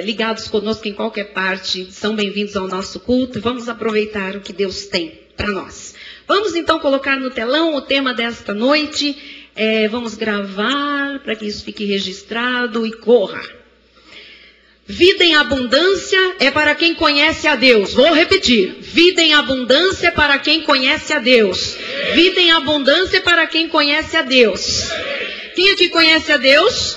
ligados conosco em qualquer parte, são bem-vindos ao nosso culto. Vamos aproveitar o que Deus tem para nós. Vamos então colocar no telão o tema desta noite. Vamos gravar para que isso fique registrado e corra. Vida em abundância é para quem conhece a Deus. Vou repetir. Vida em abundância é para quem conhece a Deus. Vida em abundância é para quem conhece a Deus. Quem aqui conhece a Deus?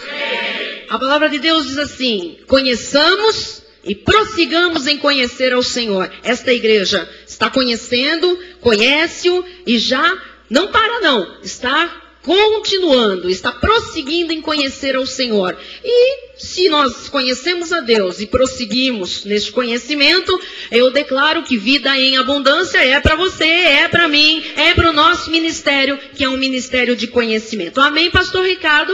A palavra de Deus diz assim: conheçamos e prossigamos em conhecer ao Senhor. Esta igreja está conhecendo, conhece-o e já não para não. Está continuando, está prosseguindo em conhecer ao Senhor. E se nós conhecemos a Deus e prosseguimos neste conhecimento, eu declaro que vida em abundância é para você, é para mim, é para o nosso ministério, que é um ministério de conhecimento. Amém, pastor Ricardo?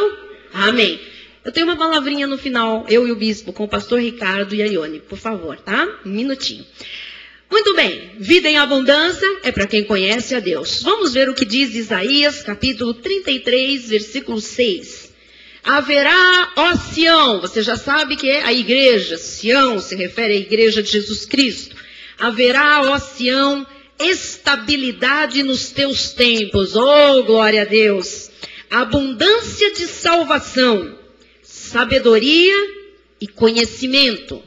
Amém. Eu tenho uma palavrinha no final, eu e o bispo, com o pastor Ricardo e a Ione, por favor, tá? Um minutinho. Muito bem, vida em abundância é para quem conhece a Deus. Vamos ver o que diz Isaías, capítulo 33, versículo 6. Haverá, ó Sião, você já sabe que é a igreja, Sião se refere à igreja de Jesus Cristo. Haverá, ó Sião, estabilidade nos teus tempos, oh glória a Deus, abundância de salvação, sabedoria e conhecimento.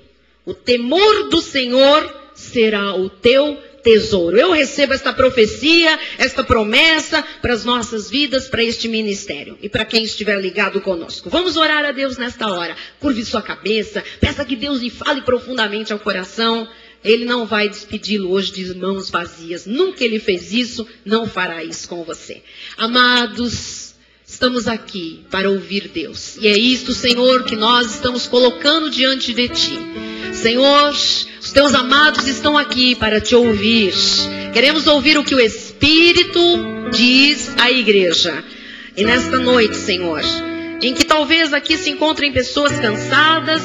O temor do Senhor será o teu tesouro. Eu recebo esta profecia, esta promessa para as nossas vidas, para este ministério e para quem estiver ligado conosco. Vamos orar a Deus nesta hora. Curve sua cabeça, peça que Deus lhe fale profundamente ao coração. Ele não vai despedi-lo hoje de mãos vazias. Nunca ele fez isso, não fará isso com você. Amados, estamos aqui para ouvir Deus. E é isto, Senhor, que nós estamos colocando diante de Ti. Senhor, os Teus amados estão aqui para Te ouvir. Queremos ouvir o que o Espírito diz à igreja. E nesta noite, Senhor, em que talvez aqui se encontrem pessoas cansadas,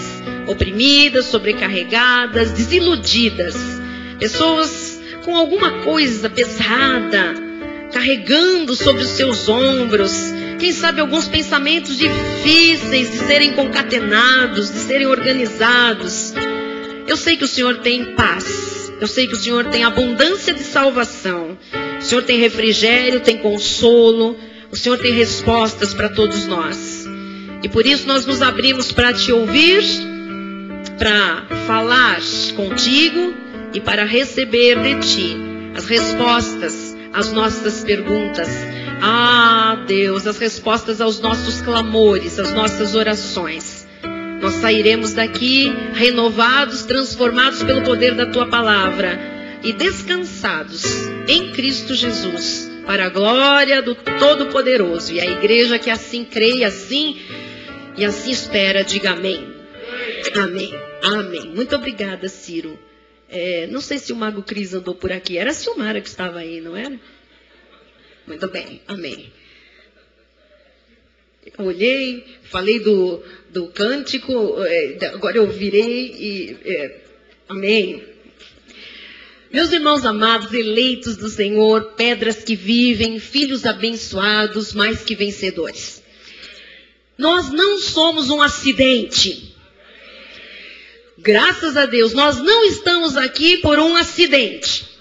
oprimidas, sobrecarregadas, desiludidas. Pessoas com alguma coisa pesada, carregando sobre os seus ombros. Quem sabe alguns pensamentos difíceis de serem concatenados, de serem organizados. Eu sei que o Senhor tem paz. Eu sei que o Senhor tem abundância de salvação. O Senhor tem refrigério, tem consolo. O Senhor tem respostas para todos nós. E por isso nós nos abrimos para Te ouvir, para falar contigo e para receber de Ti as respostas às nossas perguntas. Ah, Deus, as respostas aos nossos clamores, às nossas orações. Nós sairemos daqui renovados, transformados pelo poder da Tua palavra e descansados em Cristo Jesus, para a glória do Todo-Poderoso. E a igreja que assim crê, assim e assim espera, diga amém. Amém. Amém. Muito obrigada, Ciro. Não sei se o Mago Cris andou por aqui. Era a Silmara que estava aí, não era? Muito bem, amém. Eu olhei, falei do cântico, agora eu virei e... amém. Meus irmãos amados, eleitos do Senhor, pedras que vivem, filhos abençoados, mais que vencedores. Nós não somos um acidente. Graças a Deus, nós não estamos aqui por um acidente.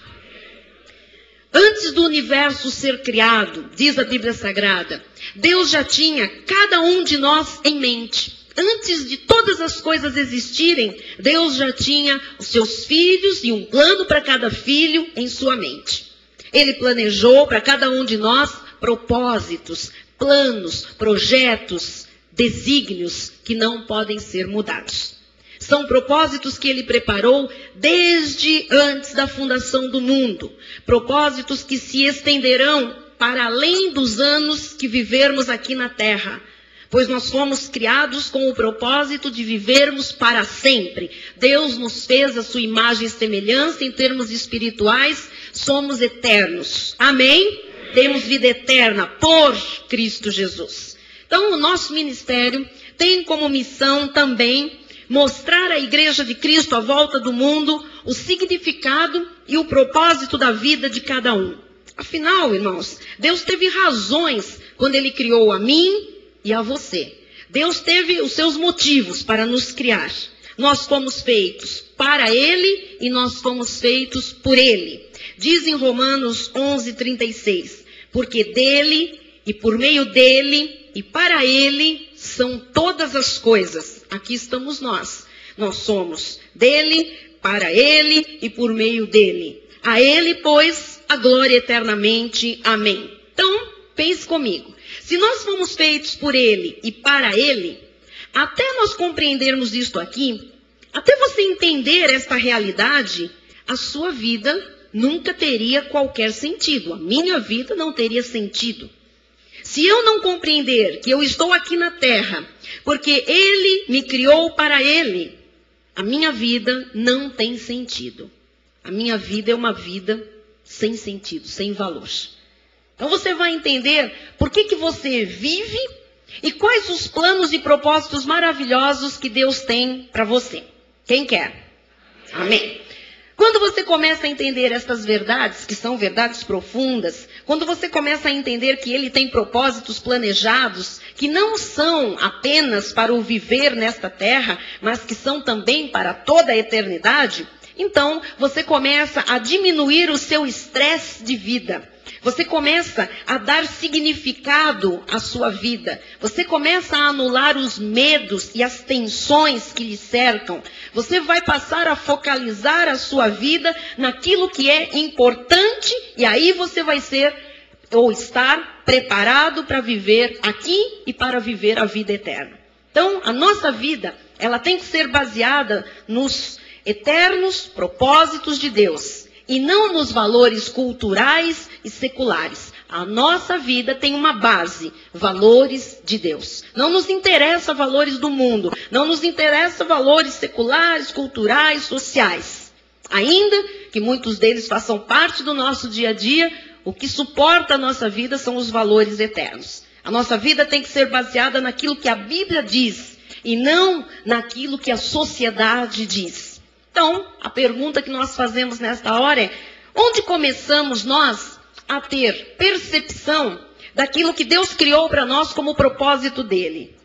Antes do universo ser criado, diz a Bíblia Sagrada, Deus já tinha cada um de nós em mente. Antes de todas as coisas existirem, Deus já tinha os seus filhos e um plano para cada filho em sua mente. Ele planejou para cada um de nós propósitos, planos, projetos, desígnios que não podem ser mudados. São propósitos que Ele preparou desde antes da fundação do mundo. Propósitos que se estenderão para além dos anos que vivermos aqui na terra. Pois nós fomos criados com o propósito de vivermos para sempre. Deus nos fez a sua imagem e semelhança em termos espirituais. Somos eternos. Amém? Temos vida eterna por Cristo Jesus. Então o nosso ministério tem como missão também mostrar à Igreja de Cristo à volta do mundo o significado e o propósito da vida de cada um. Afinal, irmãos, Deus teve razões quando Ele criou a mim e a você. Deus teve os seus motivos para nos criar. nós fomos feitos para Ele e nós fomos feitos por Ele. Diz em Romanos 11:36, porque dele e por meio dele e para Ele são todas as coisas. Aqui estamos nós. Nós somos dele, para Ele e por meio dele. A Ele, pois, a glória eternamente. Amém. Então, pense comigo. Se nós fomos feitos por Ele e para Ele, até nós compreendermos isto aqui, até você entender esta realidade, a sua vida nunca teria qualquer sentido. A minha vida não teria sentido. Se eu não compreender que eu estou aqui na terra, porque Ele me criou para Ele, a minha vida não tem sentido. A minha vida é uma vida sem sentido, sem valor. Então você vai entender por que você vive e quais os planos e propósitos maravilhosos que Deus tem para você. Quem quer? Amém. Quando você começa a entender estas verdades, que são verdades profundas, quando você começa a entender que Ele tem propósitos planejados, que não são apenas para o viver nesta terra, mas que são também para toda a eternidade, então você começa a diminuir o seu estresse de vida. Você começa a dar significado à sua vida. Você começa a anular os medos e as tensões que lhe cercam. Você vai passar a focalizar a sua vida naquilo que é importante e aí você vai ser ou estar preparado para viver aqui e para viver a vida eterna. Então, a nossa vida, ela tem que ser baseada nos eternos propósitos de Deus e não nos valores culturais e seculares. A nossa vida tem uma base, valores de Deus. Não nos interessa valores do mundo, não nos interessa valores seculares, culturais, sociais. Ainda que muitos deles façam parte do nosso dia a dia, o que suporta a nossa vida são os valores eternos. A nossa vida tem que ser baseada naquilo que a Bíblia diz e não naquilo que a sociedade diz. Então, a pergunta que nós fazemos nesta hora é: onde começamos nós a ter percepção daquilo que Deus criou para nós como propósito dele?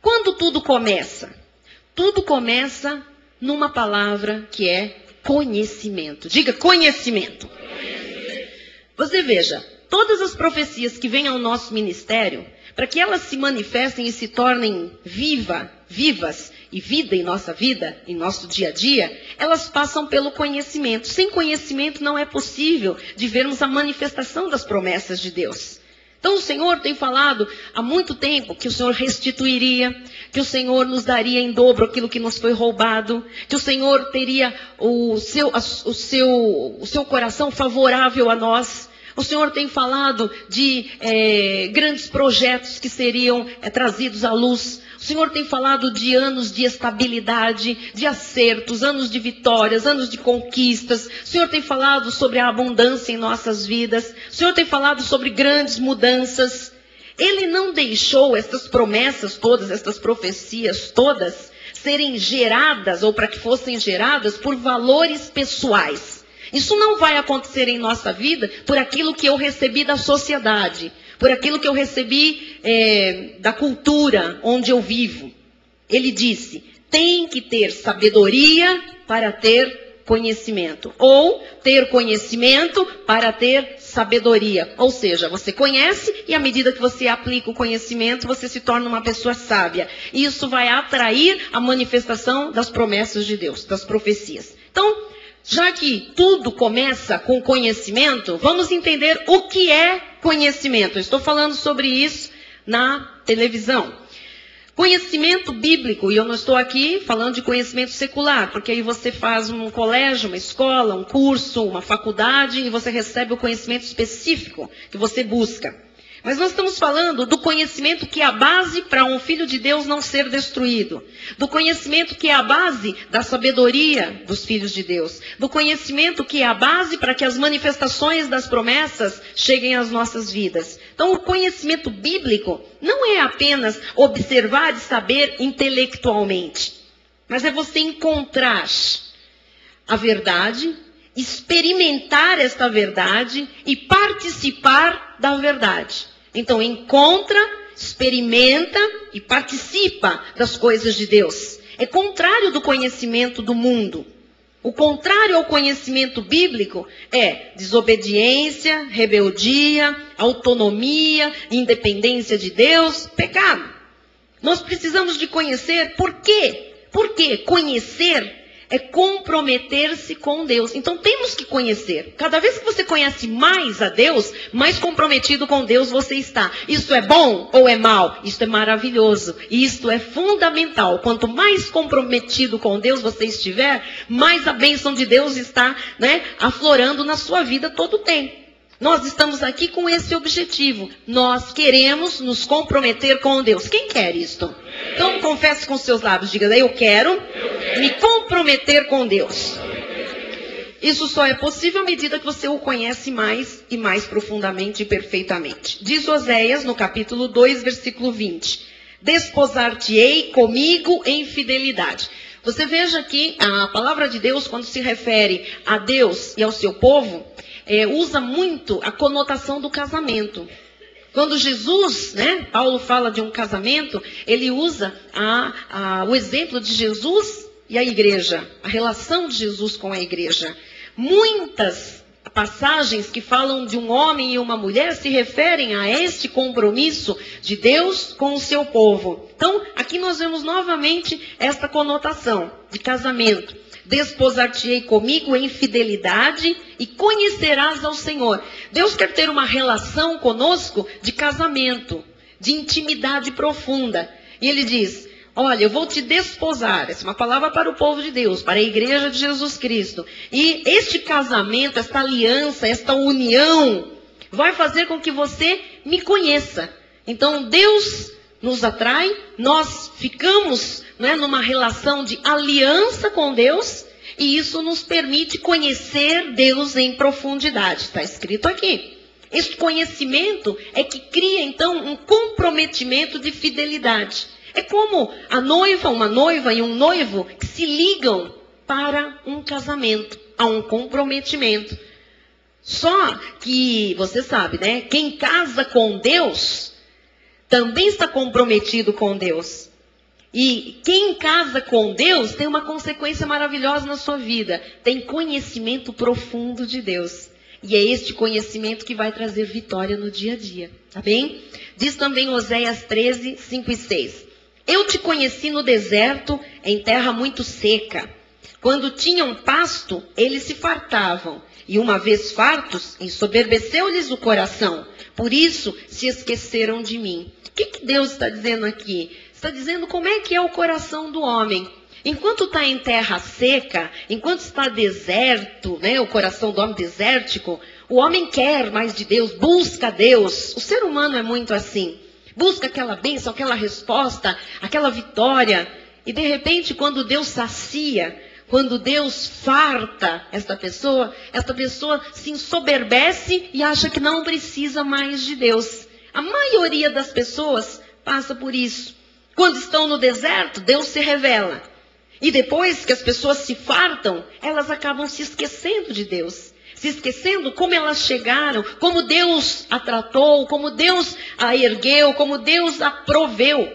Quando tudo começa? Tudo começa numa palavra que é conhecimento. Diga conhecimento. Você veja, todas as profecias que vêm ao nosso ministério, para que elas se manifestem e se tornem vivas e vida em nossa vida, em nosso dia a dia, elas passam pelo conhecimento. Sem conhecimento não é possível de vermos a manifestação das promessas de Deus. Então o Senhor tem falado há muito tempo que o Senhor restituiria, que o Senhor nos daria em dobro aquilo que nos foi roubado, que o Senhor teria o seu coração favorável a nós. O Senhor tem falado de grandes projetos que seriam trazidos à luz. O Senhor tem falado de anos de estabilidade, de acertos, anos de vitórias, anos de conquistas. O Senhor tem falado sobre a abundância em nossas vidas. O Senhor tem falado sobre grandes mudanças. Ele não deixou essas promessas todas, essas profecias todas, serem geradas, ou para que fossem geradas, por valores pessoais. Isso não vai acontecer em nossa vida por aquilo que eu recebi da sociedade, por aquilo que eu recebi da cultura onde eu vivo. Ele disse, tem que ter sabedoria para ter conhecimento. Ou ter conhecimento para ter sabedoria. Ou seja, você conhece e à medida que você aplica o conhecimento, você se torna uma pessoa sábia. E isso vai atrair a manifestação das promessas de Deus, das profecias. Então, já que tudo começa com conhecimento, vamos entender o que é conhecimento. Eu estou falando sobre isso na televisão. Conhecimento bíblico, e eu não estou aqui falando de conhecimento secular, porque aí você faz um colégio, uma escola, um curso, uma faculdade, e você recebe o conhecimento específico que você busca. Mas nós estamos falando do conhecimento que é a base para um filho de Deus não ser destruído. Do conhecimento que é a base da sabedoria dos filhos de Deus. Do conhecimento que é a base para que as manifestações das promessas cheguem às nossas vidas. Então o conhecimento bíblico não é apenas observar e saber intelectualmente. Mas é você encontrar a verdade, experimentar esta verdade e participar da verdade. Então, encontra, experimenta e participa das coisas de Deus. é contrário do conhecimento do mundo. O contrário ao conhecimento bíblico é desobediência, rebeldia, autonomia, independência de Deus, pecado. Nós precisamos de conhecer por quê? Porque conhecer é comprometer-se com Deus. Então temos que conhecer. Cada vez que você conhece mais a Deus, mais comprometido com Deus você está. Isso é bom ou é mal? Isso é maravilhoso. Isto é fundamental. Quanto mais comprometido com Deus você estiver, mais a bênção de Deus está, aflorando na sua vida todo o tempo. Nós estamos aqui com esse objetivo. Nós queremos nos comprometer com Deus. Quem quer isto? Então confesse com seus lábios. Diga, eu quero me comprometer com Deus. Isso só é possível à medida que você o conhece mais e mais profundamente e perfeitamente. Diz Oséias no capítulo 2, versículo 20. Desposar-te-ei comigo em fidelidade. Você veja que a palavra de Deus, quando se refere a Deus e ao seu povo, usa muito a conotação do casamento. Quando Jesus, Paulo fala de um casamento, ele usa o exemplo de Jesus e a igreja, a relação de Jesus com a igreja. Muitas passagens que falam de um homem e uma mulher se referem a este compromisso de Deus com o seu povo. Então, aqui nós vemos novamente esta conotação de casamento. Desposar-te-ei comigo em fidelidade e conhecerás ao Senhor. Deus quer ter uma relação conosco de casamento, de intimidade profunda. E ele diz, olha, eu vou te desposar. Essa é uma palavra para o povo de Deus, para a igreja de Jesus Cristo. E este casamento, esta aliança, esta união, vai fazer com que você me conheça. Então, Deus nos atrai, nós ficamos numa relação de aliança com Deus, e isso nos permite conhecer Deus em profundidade. Está escrito aqui. Este conhecimento é que cria, então, um comprometimento de fidelidade. É como uma noiva e um noivo que se ligam para um casamento, a um comprometimento. Só que, você sabe, quem casa com Deus também está comprometido com Deus. E quem casa com Deus tem uma consequência maravilhosa na sua vida. Tem conhecimento profundo de Deus. E é este conhecimento que vai trazer vitória no dia a dia. Tá bem? Diz também Oséias 13, 5 e 6. Eu te conheci no deserto, em terra muito seca. Quando tinham pasto, eles se fartavam. E uma vez fartos, ensoberbeceu-lhes o coração. Por isso, se esqueceram de mim. O que Deus está dizendo aqui? Está dizendo como é que é o coração do homem. Enquanto está em terra seca, enquanto está deserto, o coração do homem desértico, o homem quer mais de Deus, busca Deus. O ser humano é muito assim. Busca aquela bênção, aquela resposta, aquela vitória. E de repente, quando Deus sacia, quando Deus farta esta pessoa se ensoberbece e acha que não precisa mais de Deus. A maioria das pessoas passa por isso. Quando estão no deserto, Deus se revela. E depois que as pessoas se fartam, elas acabam se esquecendo de Deus. Se esquecendo como elas chegaram, como Deus a tratou, como Deus a ergueu, como Deus a proveu.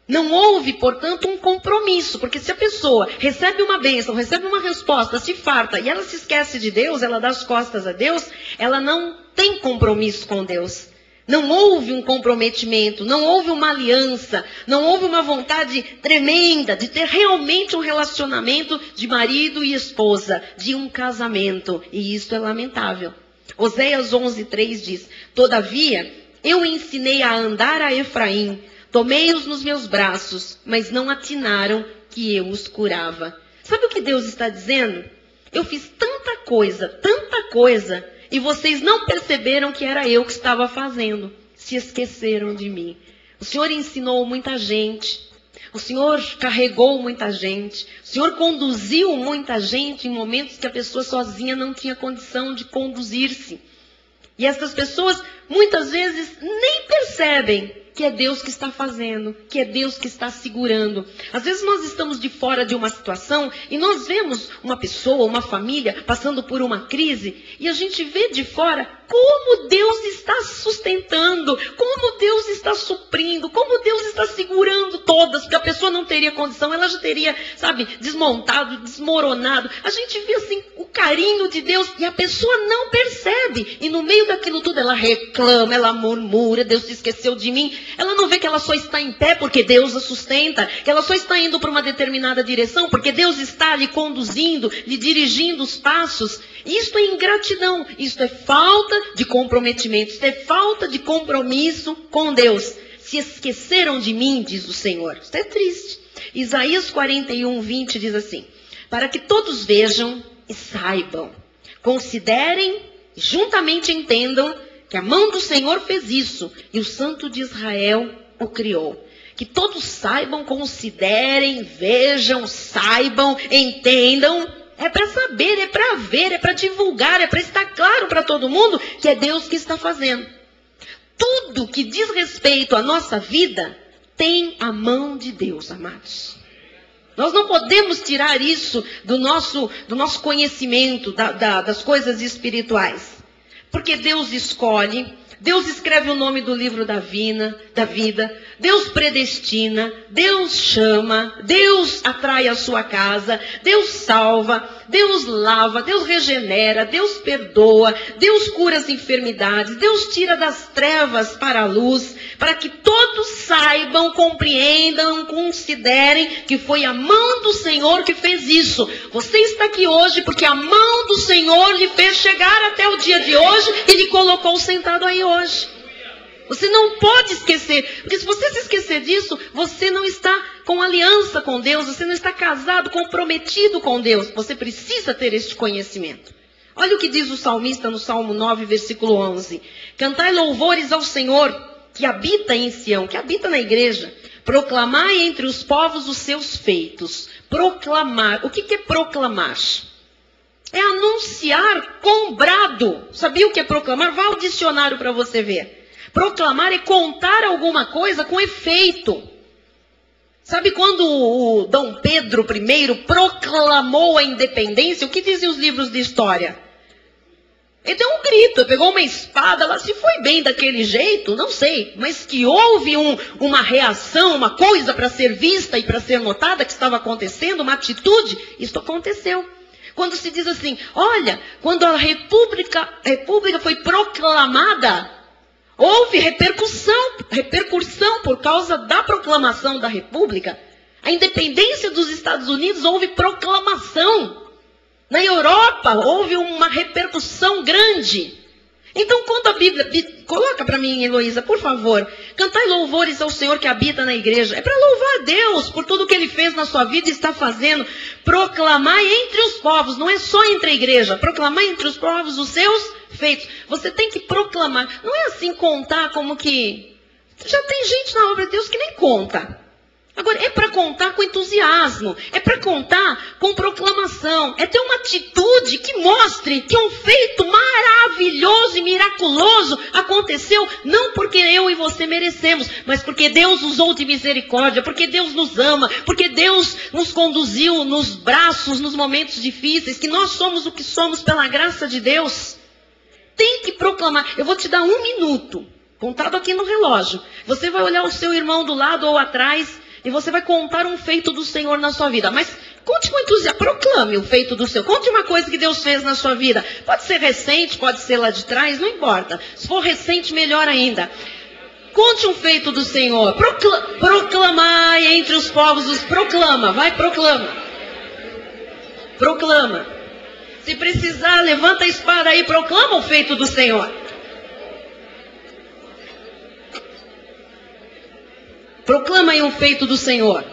Não houve, portanto, um compromisso. Porque se a pessoa recebe uma bênção, recebe uma resposta, se farta e ela se esquece de Deus, ela dá as costas a Deus, ela não tem compromisso com Deus. Não houve um comprometimento, não houve uma aliança, não houve uma vontade tremenda de ter realmente um relacionamento de marido e esposa, de um casamento. E isso é lamentável. Oséias 11:3 diz, todavia, eu ensinei a andar a Efraim, tomei-os nos meus braços, mas não atinaram que eu os curava. Sabe o que Deus está dizendo? Eu fiz tanta coisa, e vocês não perceberam que era eu que estava fazendo. Se esqueceram de mim. O Senhor ensinou muita gente. O Senhor carregou muita gente. O Senhor conduziu muita gente em momentos que a pessoa sozinha não tinha condição de conduzir-se. E essas pessoas, muitas vezes, nem percebem que é Deus que está fazendo, que é Deus que está segurando. Às vezes nós estamos de fora de uma situação e nós vemos uma pessoa, uma família passando por uma crise e a gente vê de fora como Deus está sustentando, como Deus está suprindo, como Deus está segurando todas, porque a pessoa não teria condição, ela já teria, desmontado, desmoronado. A gente vê assim o carinho de Deus e a pessoa não percebe. E no meio daquilo tudo ela reclama, ela murmura, Deus se esqueceu de mim. Ela não vê que ela só está em pé porque Deus a sustenta, que ela só está indo para uma determinada direção porque Deus está lhe conduzindo, lhe dirigindo os passos. Isto é ingratidão, isto é falta de comprometimento, isto é falta de compromisso com Deus. Se esqueceram de mim, diz o Senhor. Isto é triste. Isaías 41, 20 diz assim: para que todos vejam e saibam, considerem, juntamente entendam, que a mão do Senhor fez isso, e o Santo de Israel o criou. Que todos saibam, considerem, vejam, saibam, entendam. É para saber, é para ver, é para divulgar, é para estar claro para todo mundo que é Deus que está fazendo. Tudo que diz respeito à nossa vida tem a mão de Deus, amados. Nós não podemos tirar isso do nosso conhecimento das coisas espirituais. Porque Deus escolhe, Deus escreve o nome do livro da vida, Deus predestina, Deus chama, Deus atrai a sua casa, Deus salva, Deus lava, Deus regenera, Deus perdoa, Deus cura as enfermidades, Deus tira das trevas para a luz, para que todos saibam, compreendam, considerem que foi a mão do Senhor que fez isso. Você está aqui hoje porque a mão do Senhor lhe fez chegar até o dia de hoje e lhe colocou sentado aí hoje. Você não pode esquecer, porque se você se esquecer disso, você não está com aliança com Deus, você não está casado, comprometido com Deus. Você precisa ter este conhecimento. Olha o que diz o salmista no Salmo 9, versículo 11. Cantai louvores ao Senhor, que habita em Sião, que habita na igreja. Proclamai entre os povos os seus feitos. Proclamar. O que é proclamar? É anunciar com brado. Sabia o que é proclamar? Vá ao dicionário para você ver. Proclamar é contar alguma coisa com efeito. Sabe quando o Dom Pedro I proclamou a independência? O que dizem os livros de história? Ele deu um grito, pegou uma espada, ela se foi bem daquele jeito, não sei. Mas que houve uma reação, uma coisa para ser vista e para ser notada que estava acontecendo, uma atitude, isso aconteceu. Quando se diz assim, olha, quando a república foi proclamada, houve repercussão por causa da proclamação da República. A independência dos Estados Unidos, houve proclamação. Na Europa, houve uma repercussão grande. Então, quando a Bíblia... Coloca para mim, Heloísa, por favor. Cantai louvores ao Senhor que habita na igreja. É para louvar a Deus por tudo que Ele fez na sua vida e está fazendo. Proclamar entre os povos, não é só entre a igreja. Proclamar entre os povos os seus feitos. Você tem que proclamar. Não é assim contar como que... Já tem gente na obra de Deus que nem conta. Agora, é para contar com entusiasmo, é para contar com proclamação, é ter uma atitude que mostre que um feito maravilhoso e miraculoso aconteceu, não porque eu e você merecemos, mas porque Deus usou de misericórdia, porque Deus nos ama, porque Deus nos conduziu nos braços nos momentos difíceis, que nós somos o que somos pela graça de Deus. Tem que proclamar. Eu vou te dar 1 minuto, contado aqui no relógio. Você vai olhar o seu irmão do lado ou atrás, e você vai contar um feito do Senhor na sua vida. Mas conte com entusiasmo, proclame o feito do Senhor. Conte uma coisa que Deus fez na sua vida. Pode ser recente, pode ser lá de trás, não importa. Se for recente, melhor ainda. Conte um feito do Senhor. Proclamai entre os povos, proclama, vai, proclama. Proclama. Se precisar, levanta a espada aí, proclama o feito do Senhor. Proclama aí um feito do Senhor.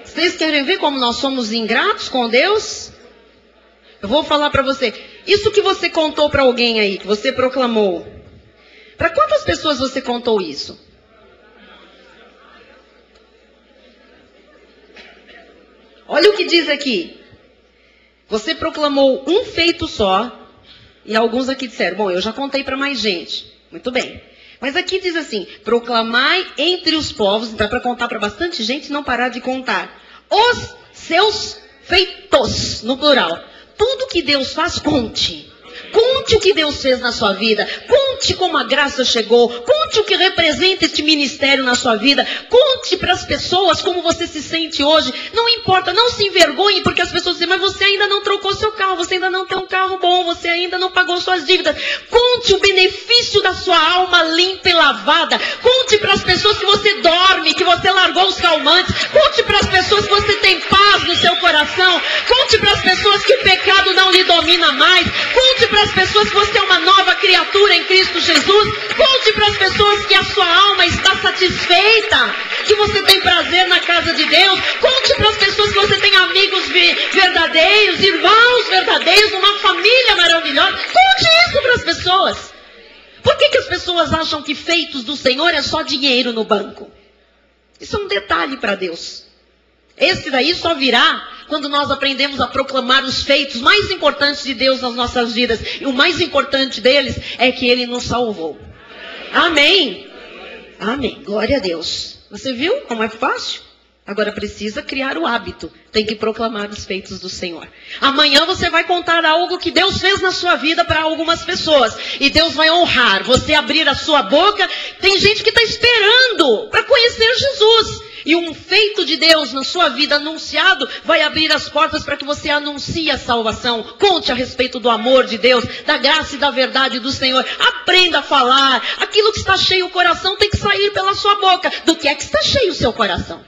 Vocês querem ver como nós somos ingratos com Deus? Eu vou falar para você. Isso que você contou para alguém aí, que você proclamou. Para quantas pessoas você contou isso? Olha o que diz aqui. Você proclamou um feito só. E alguns aqui disseram, bom, eu já contei para mais gente. Muito bem. Mas aqui diz assim, proclamai entre os povos, então é para contar para bastante gente e não parar de contar. Os seus feitos, no plural. Tudo que Deus faz, conte. Conte o que Deus fez na sua vida. Conte como a graça chegou. Conte o que representa este ministério na sua vida. Conte para as pessoas como você se sente hoje. Não importa, não se envergonhe, porque as pessoas dizem, mas você ainda não trocou seu carro, você ainda não tem um carro bom, você ainda não pagou suas dívidas. Conte o benefício da sua alma limpa e lavada. Conte para as pessoas que você dorme, que você largou os calmantes. Conte para as pessoas que você tem paz no seu coração. Conte para as pessoas que o pecado não lhe domina mais. Conte para as pessoas que você é uma nova criatura em Cristo Jesus. Conte para as pessoas que a sua alma está satisfeita, que você tem prazer na casa de Deus. Conte para as pessoas que você tem amigos verdadeiros, irmãos verdadeiros, uma família maravilhosa. Conte isso para as pessoas. Por que as pessoas acham que feitos do Senhor é só dinheiro no banco? Isso é um detalhe para Deus. Esse daí só virá quando nós aprendemos a proclamar os feitos mais importantes de Deus nas nossas vidas. E o mais importante deles é que Ele nos salvou. Amém? Amém. Glória a Deus. Você viu como é fácil? Agora precisa criar o hábito. Tem que proclamar os feitos do Senhor. Amanhã você vai contar algo que Deus fez na sua vida para algumas pessoas. E Deus vai honrar. Você abrir a sua boca. Tem gente que está esperando para conhecer Jesus. E um feito de Deus na sua vida anunciado vai abrir as portas para que você anuncie a salvação. Conte a respeito do amor de Deus, da graça e da verdade do Senhor. Aprenda a falar. Aquilo que está cheio o coração tem que sair pela sua boca. Do que é que está cheio o seu coração?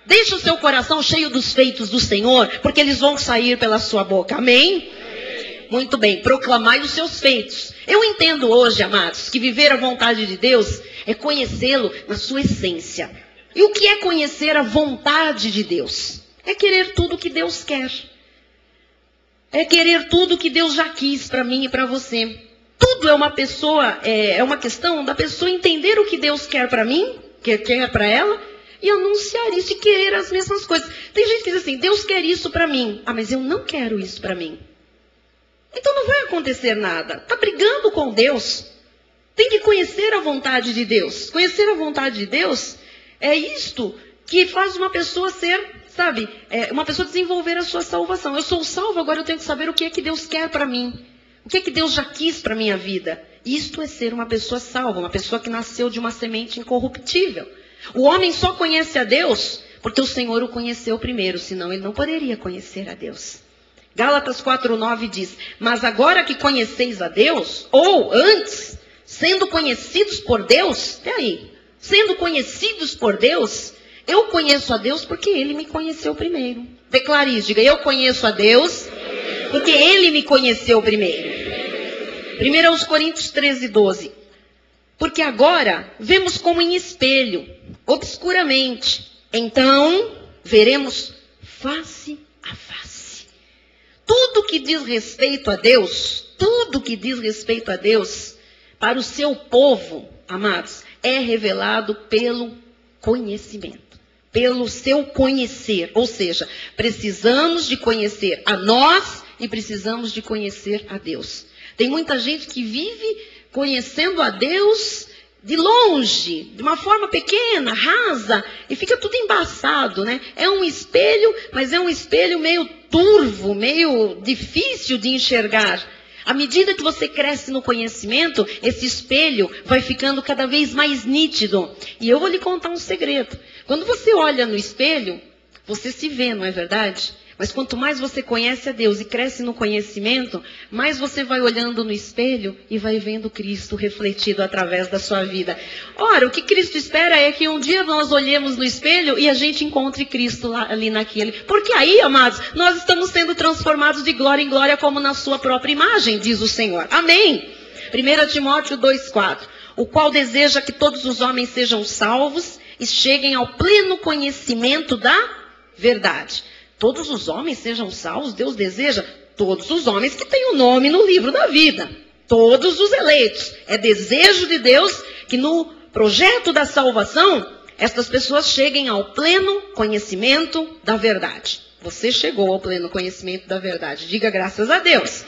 Deixe o seu coração cheio dos feitos do Senhor, porque eles vão sair pela sua boca. Amém? Muito bem, proclamai os seus feitos. Eu entendo hoje, amados, que viver a vontade de Deus é conhecê-lo na sua essência. E o que é conhecer a vontade de Deus? É querer tudo que Deus quer. É querer tudo que Deus já quis para mim e para você. Tudo é uma questão da pessoa entender o que Deus quer para mim, que quer para ela, e anunciar isso e querer as mesmas coisas. Tem gente que diz assim, Deus quer isso para mim. Ah, mas eu não quero isso para mim. Então não vai acontecer nada. Está brigando com Deus. Tem que conhecer a vontade de Deus. Conhecer a vontade de Deus é isto que faz uma pessoa ser, sabe, uma pessoa desenvolver a sua salvação. Eu sou salvo, agora eu tenho que saber o que é que Deus quer para mim. O que é que Deus já quis para a minha vida. Isto é ser uma pessoa salva, uma pessoa que nasceu de uma semente incorruptível. O homem só conhece a Deus porque o Senhor o conheceu primeiro, senão ele não poderia conhecer a Deus. Gálatas 4:9 diz, mas agora que conheceis a Deus, ou antes, sendo conhecidos por Deus, até aí, sendo conhecidos por Deus, eu conheço a Deus porque Ele me conheceu primeiro. Declare isso, diga, eu conheço a Deus porque Ele me conheceu primeiro. 1 Coríntios 13:12. Porque agora vemos como em espelho, obscuramente. Então, veremos face a face. Tudo que diz respeito a Deus, para o seu povo, amados, é revelado pelo conhecimento. Pelo seu conhecer. Ou seja, precisamos de conhecer a nós e precisamos de conhecer a Deus. Tem muita gente que vive conhecendo a Deus de longe, de uma forma pequena, rasa, e fica tudo embaçado, né? É um espelho, mas é um espelho meio turvo, meio difícil de enxergar. À medida que você cresce no conhecimento, esse espelho vai ficando cada vez mais nítido. E eu vou lhe contar um segredo. Quando você olha no espelho, você se vê, não é verdade? Mas quanto mais você conhece a Deus e cresce no conhecimento, mais você vai olhando no espelho e vai vendo Cristo refletido através da sua vida. Ora, o que Cristo espera é que um dia nós olhemos no espelho e a gente encontre Cristo lá, ali naquele. Porque aí, amados, nós estamos sendo transformados de glória em glória como na sua própria imagem, diz o Senhor. Amém? 1 Timóteo 2,4. O qual deseja que todos os homens sejam salvos e cheguem ao pleno conhecimento da verdade. Todos os homens sejam salvos, Deus deseja todos os homens que têm o nome no livro da vida. Todos os eleitos. É desejo de Deus que no projeto da salvação, estas pessoas cheguem ao pleno conhecimento da verdade. Você chegou ao pleno conhecimento da verdade. Diga graças a Deus.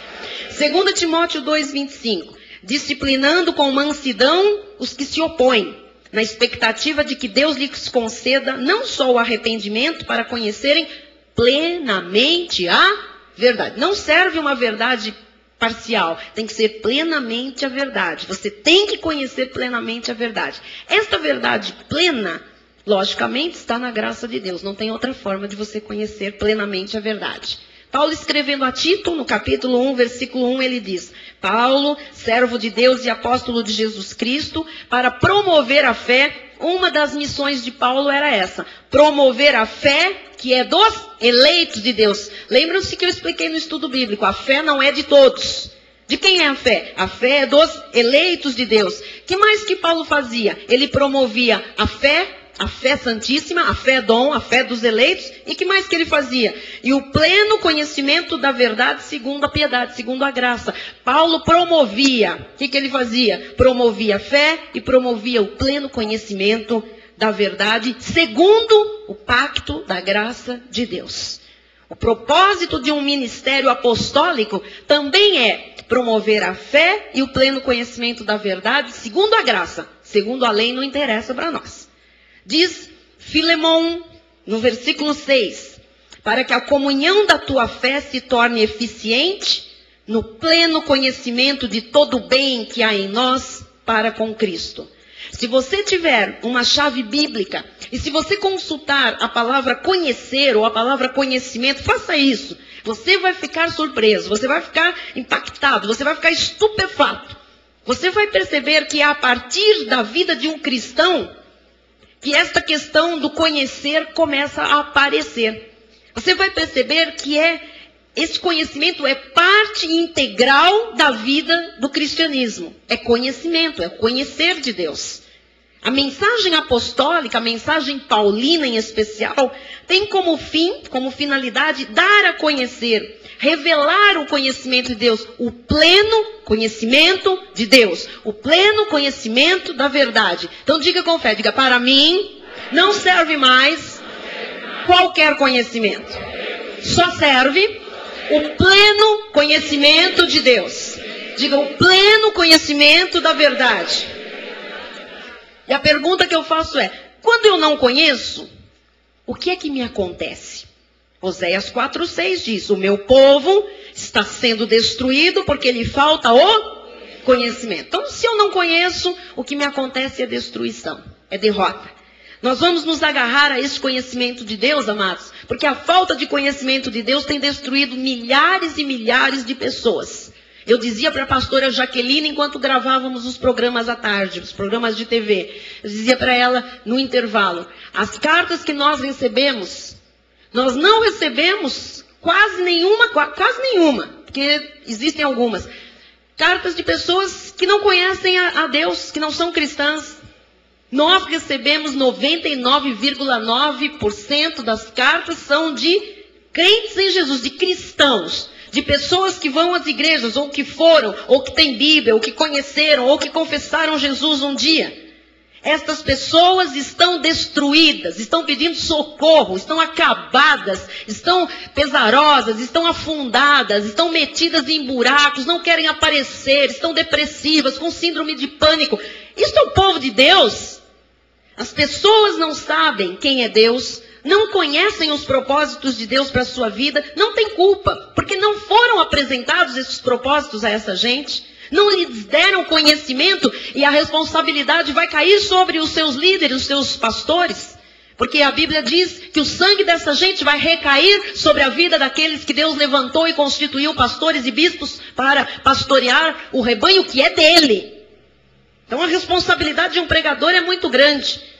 2 Timóteo 2,25. Disciplinando com mansidão os que se opõem, na expectativa de que Deus lhes conceda não só o arrependimento para conhecerem plenamente a verdade. Não serve uma verdade parcial, tem que ser plenamente a verdade. Você tem que conhecer plenamente a verdade. Esta verdade plena, logicamente, está na graça de Deus. Não tem outra forma de você conhecer plenamente a verdade. Paulo escrevendo a Tito, no capítulo 1, versículo 1, ele diz: Paulo, servo de Deus e apóstolo de Jesus Cristo, para promover a fé. Uma das missões de Paulo era essa: promover a fé que é dos eleitos de Deus. Lembram-se que eu expliquei no estudo bíblico, a fé não é de todos. De quem é a fé? A fé é dos eleitos de Deus. Que mais que Paulo fazia? Ele promovia a fé santíssima, a fé dom, a fé dos eleitos. E que mais que ele fazia? E o pleno conhecimento da verdade segundo a piedade, segundo a graça. Paulo promovia. O que ele fazia? Promovia a fé e promovia o pleno conhecimento da verdade segundo o pacto da graça de Deus. O propósito de um ministério apostólico também é promover a fé e o pleno conhecimento da verdade segundo a graça. Segundo a lei não interessa para nós. Diz Filemon, no versículo 6, para que a comunhão da tua fé se torne eficiente no pleno conhecimento de todo o bem que há em nós para com Cristo. Se você tiver uma chave bíblica, e se você consultar a palavra conhecer ou a palavra conhecimento, faça isso. Você vai ficar surpreso, você vai ficar impactado, você vai ficar estupefato. Você vai perceber que é a partir da vida de um cristão que esta questão do conhecer começa a aparecer. Você vai perceber que esse conhecimento é parte integral da vida do cristianismo. É conhecimento, é conhecer de Deus. A mensagem apostólica, a mensagem paulina em especial, tem como fim, como finalidade, dar a conhecer, revelar o conhecimento de Deus, o pleno conhecimento de Deus, o pleno conhecimento da verdade. Então diga com fé, diga: para mim não serve mais qualquer conhecimento. Só serve o pleno conhecimento de Deus. Diga: o pleno conhecimento da verdade. E a pergunta que eu faço é: quando eu não conheço, o que é que me acontece? Oséias 4,6 diz: o meu povo está sendo destruído porque lhe falta o conhecimento. Então, se eu não conheço, o que me acontece é destruição, é derrota. Nós vamos nos agarrar a esse conhecimento de Deus, amados, porque a falta de conhecimento de Deus tem destruído milhares e milhares de pessoas. Eu dizia para a pastora Jaqueline, enquanto gravávamos os programas à tarde, os programas de TV, eu dizia para ela no intervalo: as cartas que nós recebemos, nós não recebemos quase nenhuma, porque existem algumas, cartas de pessoas que não conhecem a Deus, que não são cristãs. Nós recebemos 99,9% das cartas são de crentes em Jesus, de cristãos. De pessoas que vão às igrejas, ou que foram, ou que têm Bíblia, ou que conheceram, ou que confessaram Jesus um dia. Estas pessoas estão destruídas, estão pedindo socorro, estão acabadas, estão pesarosas, estão afundadas, estão metidas em buracos, não querem aparecer, estão depressivas, com síndrome de pânico. Isso é o povo de Deus. As pessoas não sabem quem é Deus, não conhecem os propósitos de Deus para a sua vida, não tem culpa, porque não foram apresentados esses propósitos a essa gente, não lhes deram conhecimento e a responsabilidade vai cair sobre os seus líderes, os seus pastores, porque a Bíblia diz que o sangue dessa gente vai recair sobre a vida daqueles que Deus levantou e constituiu pastores e bispos para pastorear o rebanho que é dele. Então a responsabilidade de um pregador é muito grande.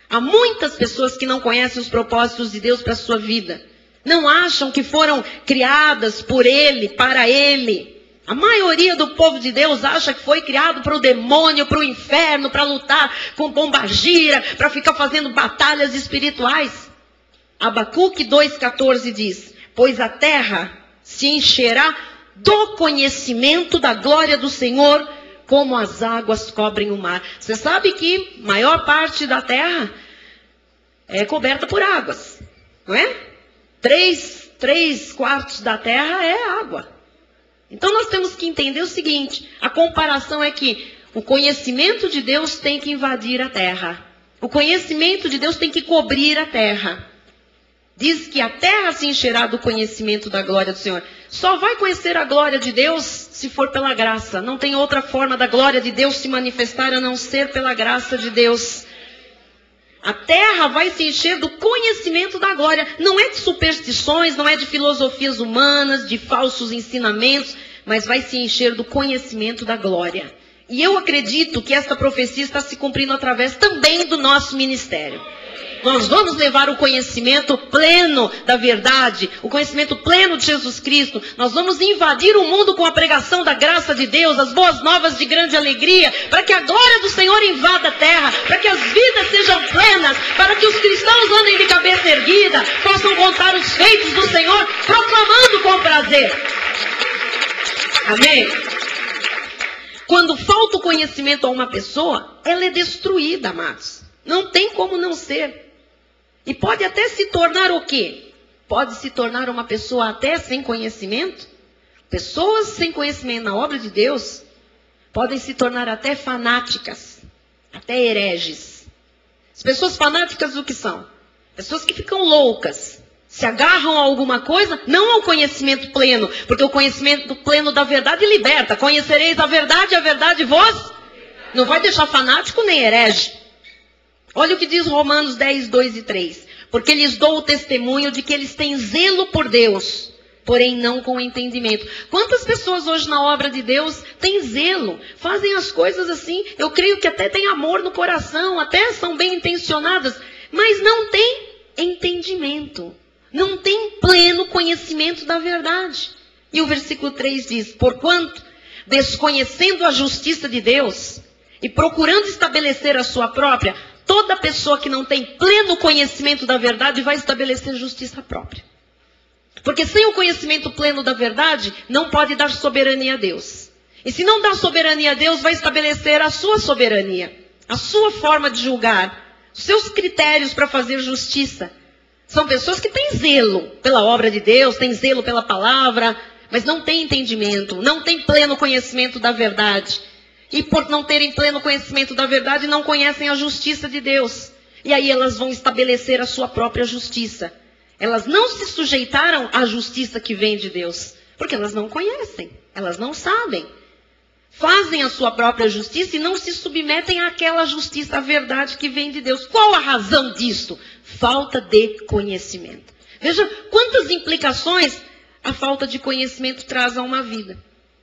Há muitas pessoas que não conhecem os propósitos de Deus para a sua vida. Não acham que foram criadas por Ele, para Ele. A maioria do povo de Deus acha que foi criado para o demônio, para o inferno, para lutar com pombagira, para ficar fazendo batalhas espirituais. Abacuque 2,14 diz: pois a terra se encherá do conhecimento da glória do Senhor, como as águas cobrem o mar. Você sabe que a maior parte da terra é coberta por águas, não é? 3 3/4 da terra é água. Então nós temos que entender o seguinte, a comparação é que o conhecimento de Deus tem que invadir a terra. O conhecimento de Deus tem que cobrir a terra. Diz que a terra se encherá do conhecimento da glória do Senhor. Só vai conhecer a glória de Deus se for pela graça. Não tem outra forma da glória de Deus se manifestar a não ser pela graça de Deus. A terra vai se encher do conhecimento da glória. Não é de superstições, não é de filosofias humanas, de falsos ensinamentos, mas vai se encher do conhecimento da glória. E eu acredito que esta profecia está se cumprindo através também do nosso ministério. Nós vamos levar o conhecimento pleno da verdade, o conhecimento pleno de Jesus Cristo. Nós vamos invadir o mundo com a pregação da graça de Deus, as boas novas de grande alegria, para que a glória do Senhor invada a terra, para que as vidas sejam plenas, para que os cristãos andem de cabeça erguida, possam contar os feitos do Senhor, proclamando com prazer. Amém? Quando falta o conhecimento a uma pessoa, ela é destruída, amados. Não tem como não ser. E pode até se tornar o quê? Pode se tornar uma pessoa até sem conhecimento. Pessoas sem conhecimento na obra de Deus podem se tornar até fanáticas, até hereges. As pessoas fanáticas o que são? Pessoas que ficam loucas, se agarram a alguma coisa, não ao conhecimento pleno, porque o conhecimento pleno da verdade liberta. Conhecereis a verdade vos não vai deixar fanático nem herege. Olha o que diz Romanos 10, 2 e 3. Porque lhes dou o testemunho de que eles têm zelo por Deus, porém não com entendimento. Quantas pessoas hoje na obra de Deus têm zelo, fazem as coisas assim, eu creio que até têm amor no coração, até são bem intencionadas, mas não têm entendimento, não têm pleno conhecimento da verdade. E o versículo 3 diz, porquanto, desconhecendo a justiça de Deus e procurando estabelecer a sua própria, toda pessoa que não tem pleno conhecimento da verdade vai estabelecer justiça própria. Porque sem o conhecimento pleno da verdade, não pode dar soberania a Deus. E se não dá soberania a Deus, vai estabelecer a sua soberania, a sua forma de julgar, os seus critérios para fazer justiça. São pessoas que têm zelo pela obra de Deus, têm zelo pela palavra, mas não têm entendimento, não têm pleno conhecimento da verdade. E por não terem pleno conhecimento da verdade, não conhecem a justiça de Deus. E aí elas vão estabelecer a sua própria justiça. Elas não se sujeitaram à justiça que vem de Deus, porque elas não conhecem, elas não sabem. Fazem a sua própria justiça e não se submetem àquela justiça, à verdade que vem de Deus. Qual a razão disso? Falta de conhecimento. Veja quantas implicações a falta de conhecimento traz a uma vida.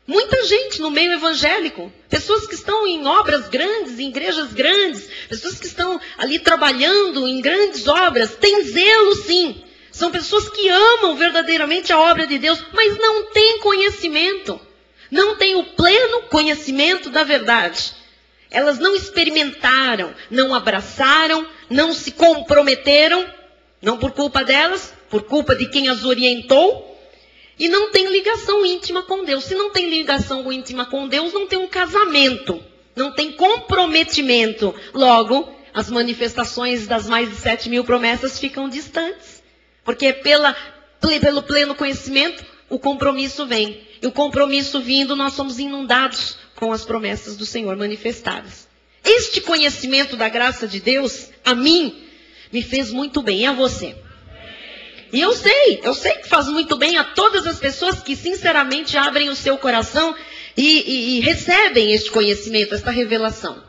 Muita gente no meio evangélico, pessoas que estão em obras grandes, em igrejas grandes, pessoas que estão ali trabalhando em grandes obras, têm zelo sim. São pessoas que amam verdadeiramente a obra de Deus, mas não têm conhecimento. Não têm o pleno conhecimento da verdade. Elas não experimentaram, não abraçaram, não se comprometeram, não por culpa delas, por culpa de quem as orientou. E não tem ligação íntima com Deus. Se não tem ligação íntima com Deus, não tem um casamento. Não tem comprometimento. Logo, as manifestações das mais de 7.000 promessas ficam distantes. Porque pelo pleno conhecimento, o compromisso vem. E o compromisso vindo, nós somos inundados com as promessas do Senhor manifestadas. Este conhecimento da graça de Deus, a mim, me fez muito bem. E a você? E eu sei que faz muito bem a todas as pessoas que sinceramente abrem o seu coração e recebem este conhecimento, esta revelação.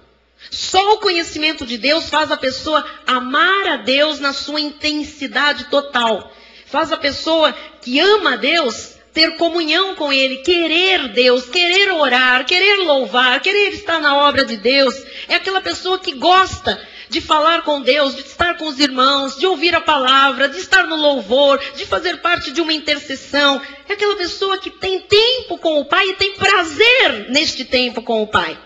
Só o conhecimento de Deus faz a pessoa amar a Deus na sua intensidade total. Faz a pessoa que ama a Deus ter comunhão com Ele, querer Deus, querer orar, querer louvar, querer estar na obra de Deus. É aquela pessoa que gosta de falar com Deus, de estar com os irmãos, de ouvir a palavra, de estar no louvor, de fazer parte de uma intercessão. É aquela pessoa que tem tempo com o Pai e tem prazer neste tempo com o Pai.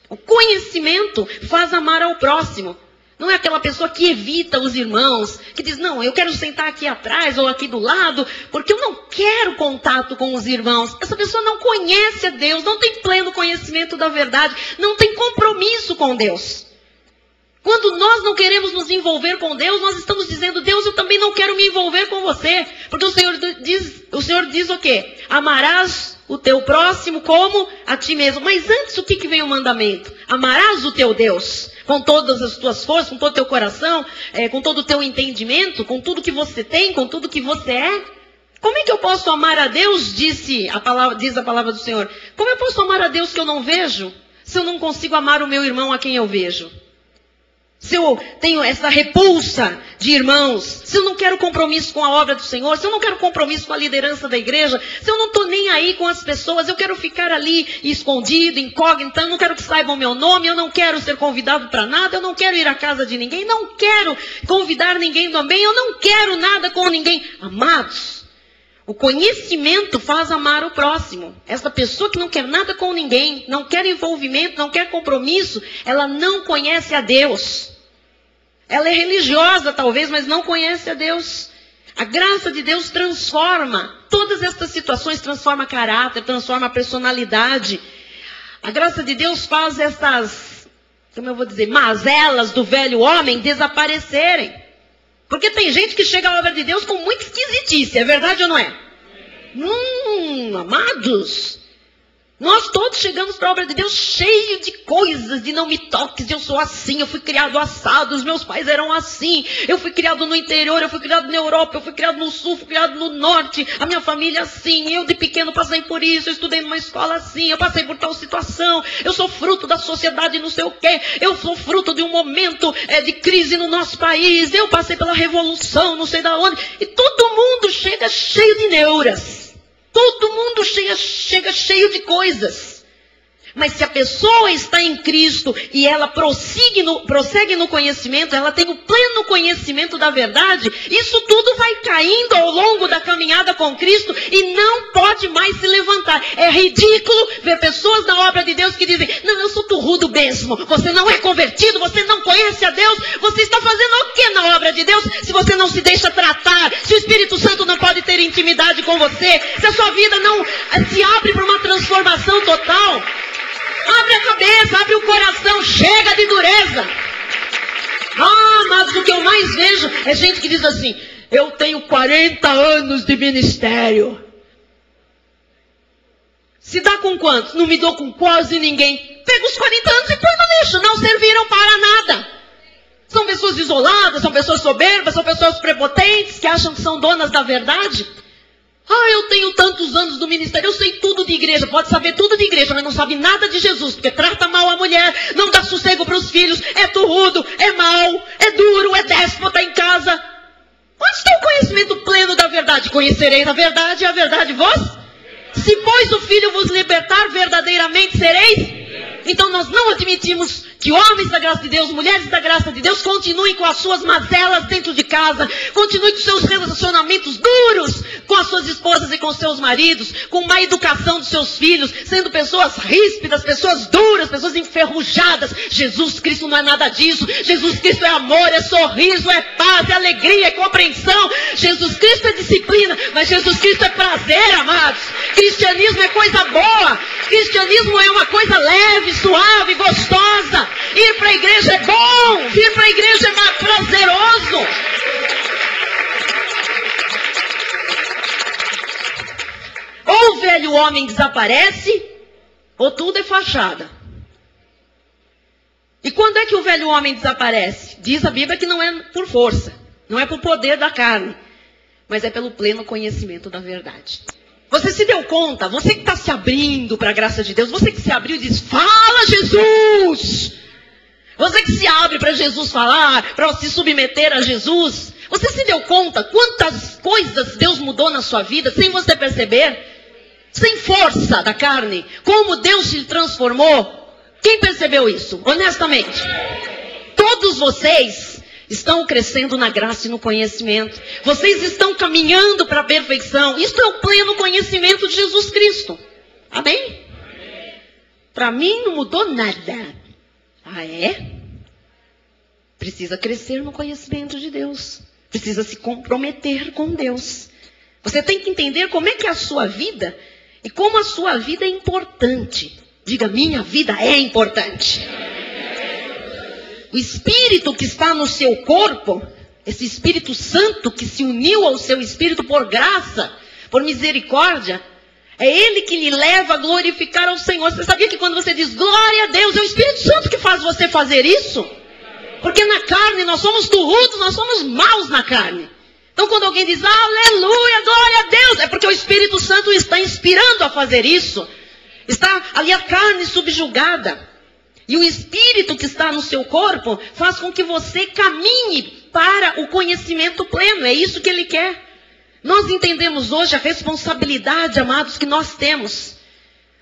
O conhecimento faz amar ao próximo. Não é aquela pessoa que evita os irmãos, que diz, não, eu quero sentar aqui atrás ou aqui do lado, porque eu não quero contato com os irmãos. Essa pessoa não conhece a Deus, não tem pleno conhecimento da verdade, não tem compromisso com Deus. Quando nós não queremos nos envolver com Deus, nós estamos dizendo, Deus, eu também não quero me envolver com você. Porque o Senhor diz o quê? Amarás o teu próximo como a ti mesmo. Mas antes, o que vem o mandamento? Amarás o teu Deus com todas as tuas forças, com todo o teu coração, com todo o teu entendimento, com tudo que você tem, com tudo que você é. Como é que eu posso amar a Deus, diz a palavra do Senhor? Como eu posso amar a Deus que eu não vejo, se eu não consigo amar o meu irmão a quem eu vejo? Se eu tenho essa repulsa de irmãos, se eu não quero compromisso com a obra do Senhor, se eu não quero compromisso com a liderança da igreja, se eu não estou nem aí com as pessoas, eu quero ficar ali escondido, incógnito, eu não quero que saibam o meu nome, eu não quero ser convidado para nada, eu não quero ir à casa de ninguém, não quero convidar ninguém também, eu não quero nada com ninguém. Amados, o conhecimento faz amar o próximo. Essa pessoa que não quer nada com ninguém, não quer envolvimento, não quer compromisso, ela não conhece a Deus. Ela é religiosa talvez, mas não conhece a Deus. A graça de Deus transforma todas estas situações, transforma caráter, transforma a personalidade. A graça de Deus faz essas, como eu vou dizer, mazelas do velho homem desaparecerem. Porque tem gente que chega à obra de Deus com muita esquisitice, é verdade ou não é? Amados, nós todos chegamos para a obra de Deus cheio de coisas, de não me toques, eu sou assim, eu fui criado assado, os meus pais eram assim, eu fui criado no interior, eu fui criado na Europa, eu fui criado no sul, fui criado no norte, a minha família assim, eu de pequeno passei por isso, eu estudei numa escola assim, eu passei por tal situação, eu sou fruto da sociedade não sei o quê, eu sou fruto de um momento de crise no nosso país, eu passei pela revolução, não sei da onde, e todo mundo chega cheio de neuras. Todo mundo chega cheio de coisas. Mas se a pessoa está em Cristo e ela prossegue no conhecimento, ela tem o pleno conhecimento da verdade, isso tudo vai caindo ao longo da caminhada com Cristo e não pode mais se levantar. É ridículo ver pessoas na obra de Deus que dizem, não, eu sou turrudo mesmo, você não é convertido, você não conhece a Deus, você está fazendo o que na obra de Deus se você não se deixa tratar, se o Espírito Santo não pode ter intimidade com você, se a sua vida não se abre para uma transformação total? Abre a cabeça, abre o coração, chega de dureza. Mas o que eu mais vejo é gente que diz assim, eu tenho 40 anos de ministério. Se dá com quantos? Não me dou com quase ninguém. Pega os 40 anos e põe no lixo, não serviram para nada. São pessoas isoladas, são pessoas soberbas, são pessoas prepotentes, que acham que são donas da verdade. Eu tenho tantos anos no ministério, eu sei tudo de igreja, pode saber tudo de igreja, mas não sabe nada de Jesus, porque trata mal a mulher, não dá sossego para os filhos, é turrudo, é mau, é duro, é déspota em casa. Onde está o conhecimento pleno da verdade? Conhecereis a verdade e a verdade vos? Se pois o Filho vos libertar, verdadeiramente sereis? Então nós não admitimos que homens da graça de Deus, mulheres da graça de Deus, continuem com as suas mazelas dentro de casa, continuem com seus relacionamentos duros com as suas esposas e com seus maridos, com má educação dos seus filhos, sendo pessoas ríspidas, pessoas duras, pessoas enferrujadas. Jesus Cristo não é nada disso. Jesus Cristo é amor, é sorriso, é paz, é alegria, é compreensão. Jesus Cristo é disciplina, mas Jesus Cristo é prazer, amados. Cristianismo é coisa boa. Cristianismo é uma coisa leve, suave, gostosa. Ir para a igreja é bom, vir para a igreja é prazeroso. Ou o velho homem desaparece, ou tudo é fachada. E quando é que o velho homem desaparece? Diz a Bíblia que não é por força, não é por poder da carne, mas é pelo pleno conhecimento da verdade. Você se deu conta? Você que está se abrindo para a graça de Deus, você que se abriu e diz, fala Jesus! Você que se abre para Jesus falar, para se submeter a Jesus, você se deu conta quantas coisas Deus mudou na sua vida sem você perceber? Sem força da carne, como Deus te transformou? Quem percebeu isso? Honestamente. Todos vocês estão crescendo na graça e no conhecimento. Vocês estão caminhando para a perfeição. Isso é o pleno conhecimento de Jesus Cristo. Amém? Para mim não mudou nada. É? Precisa crescer no conhecimento de Deus. Precisa se comprometer com Deus. Você tem que entender como é que é a sua vida e como a sua vida é importante. Diga, minha vida é importante. O Espírito que está no seu corpo, esse Espírito Santo que se uniu ao seu Espírito por graça, por misericórdia, é Ele que lhe leva a glorificar ao Senhor. Você sabia que quando você diz glória a Deus, é o Espírito Santo que faz você fazer isso? Porque na carne nós somos turrudos, nós somos maus na carne. Então quando alguém diz aleluia, glória a Deus, é porque o Espírito Santo está inspirando a fazer isso. Está ali a carne subjugada. E o Espírito que está no seu corpo faz com que você caminhe para o conhecimento pleno. É isso que Ele quer. Nós entendemos hoje a responsabilidade, amados, que nós temos.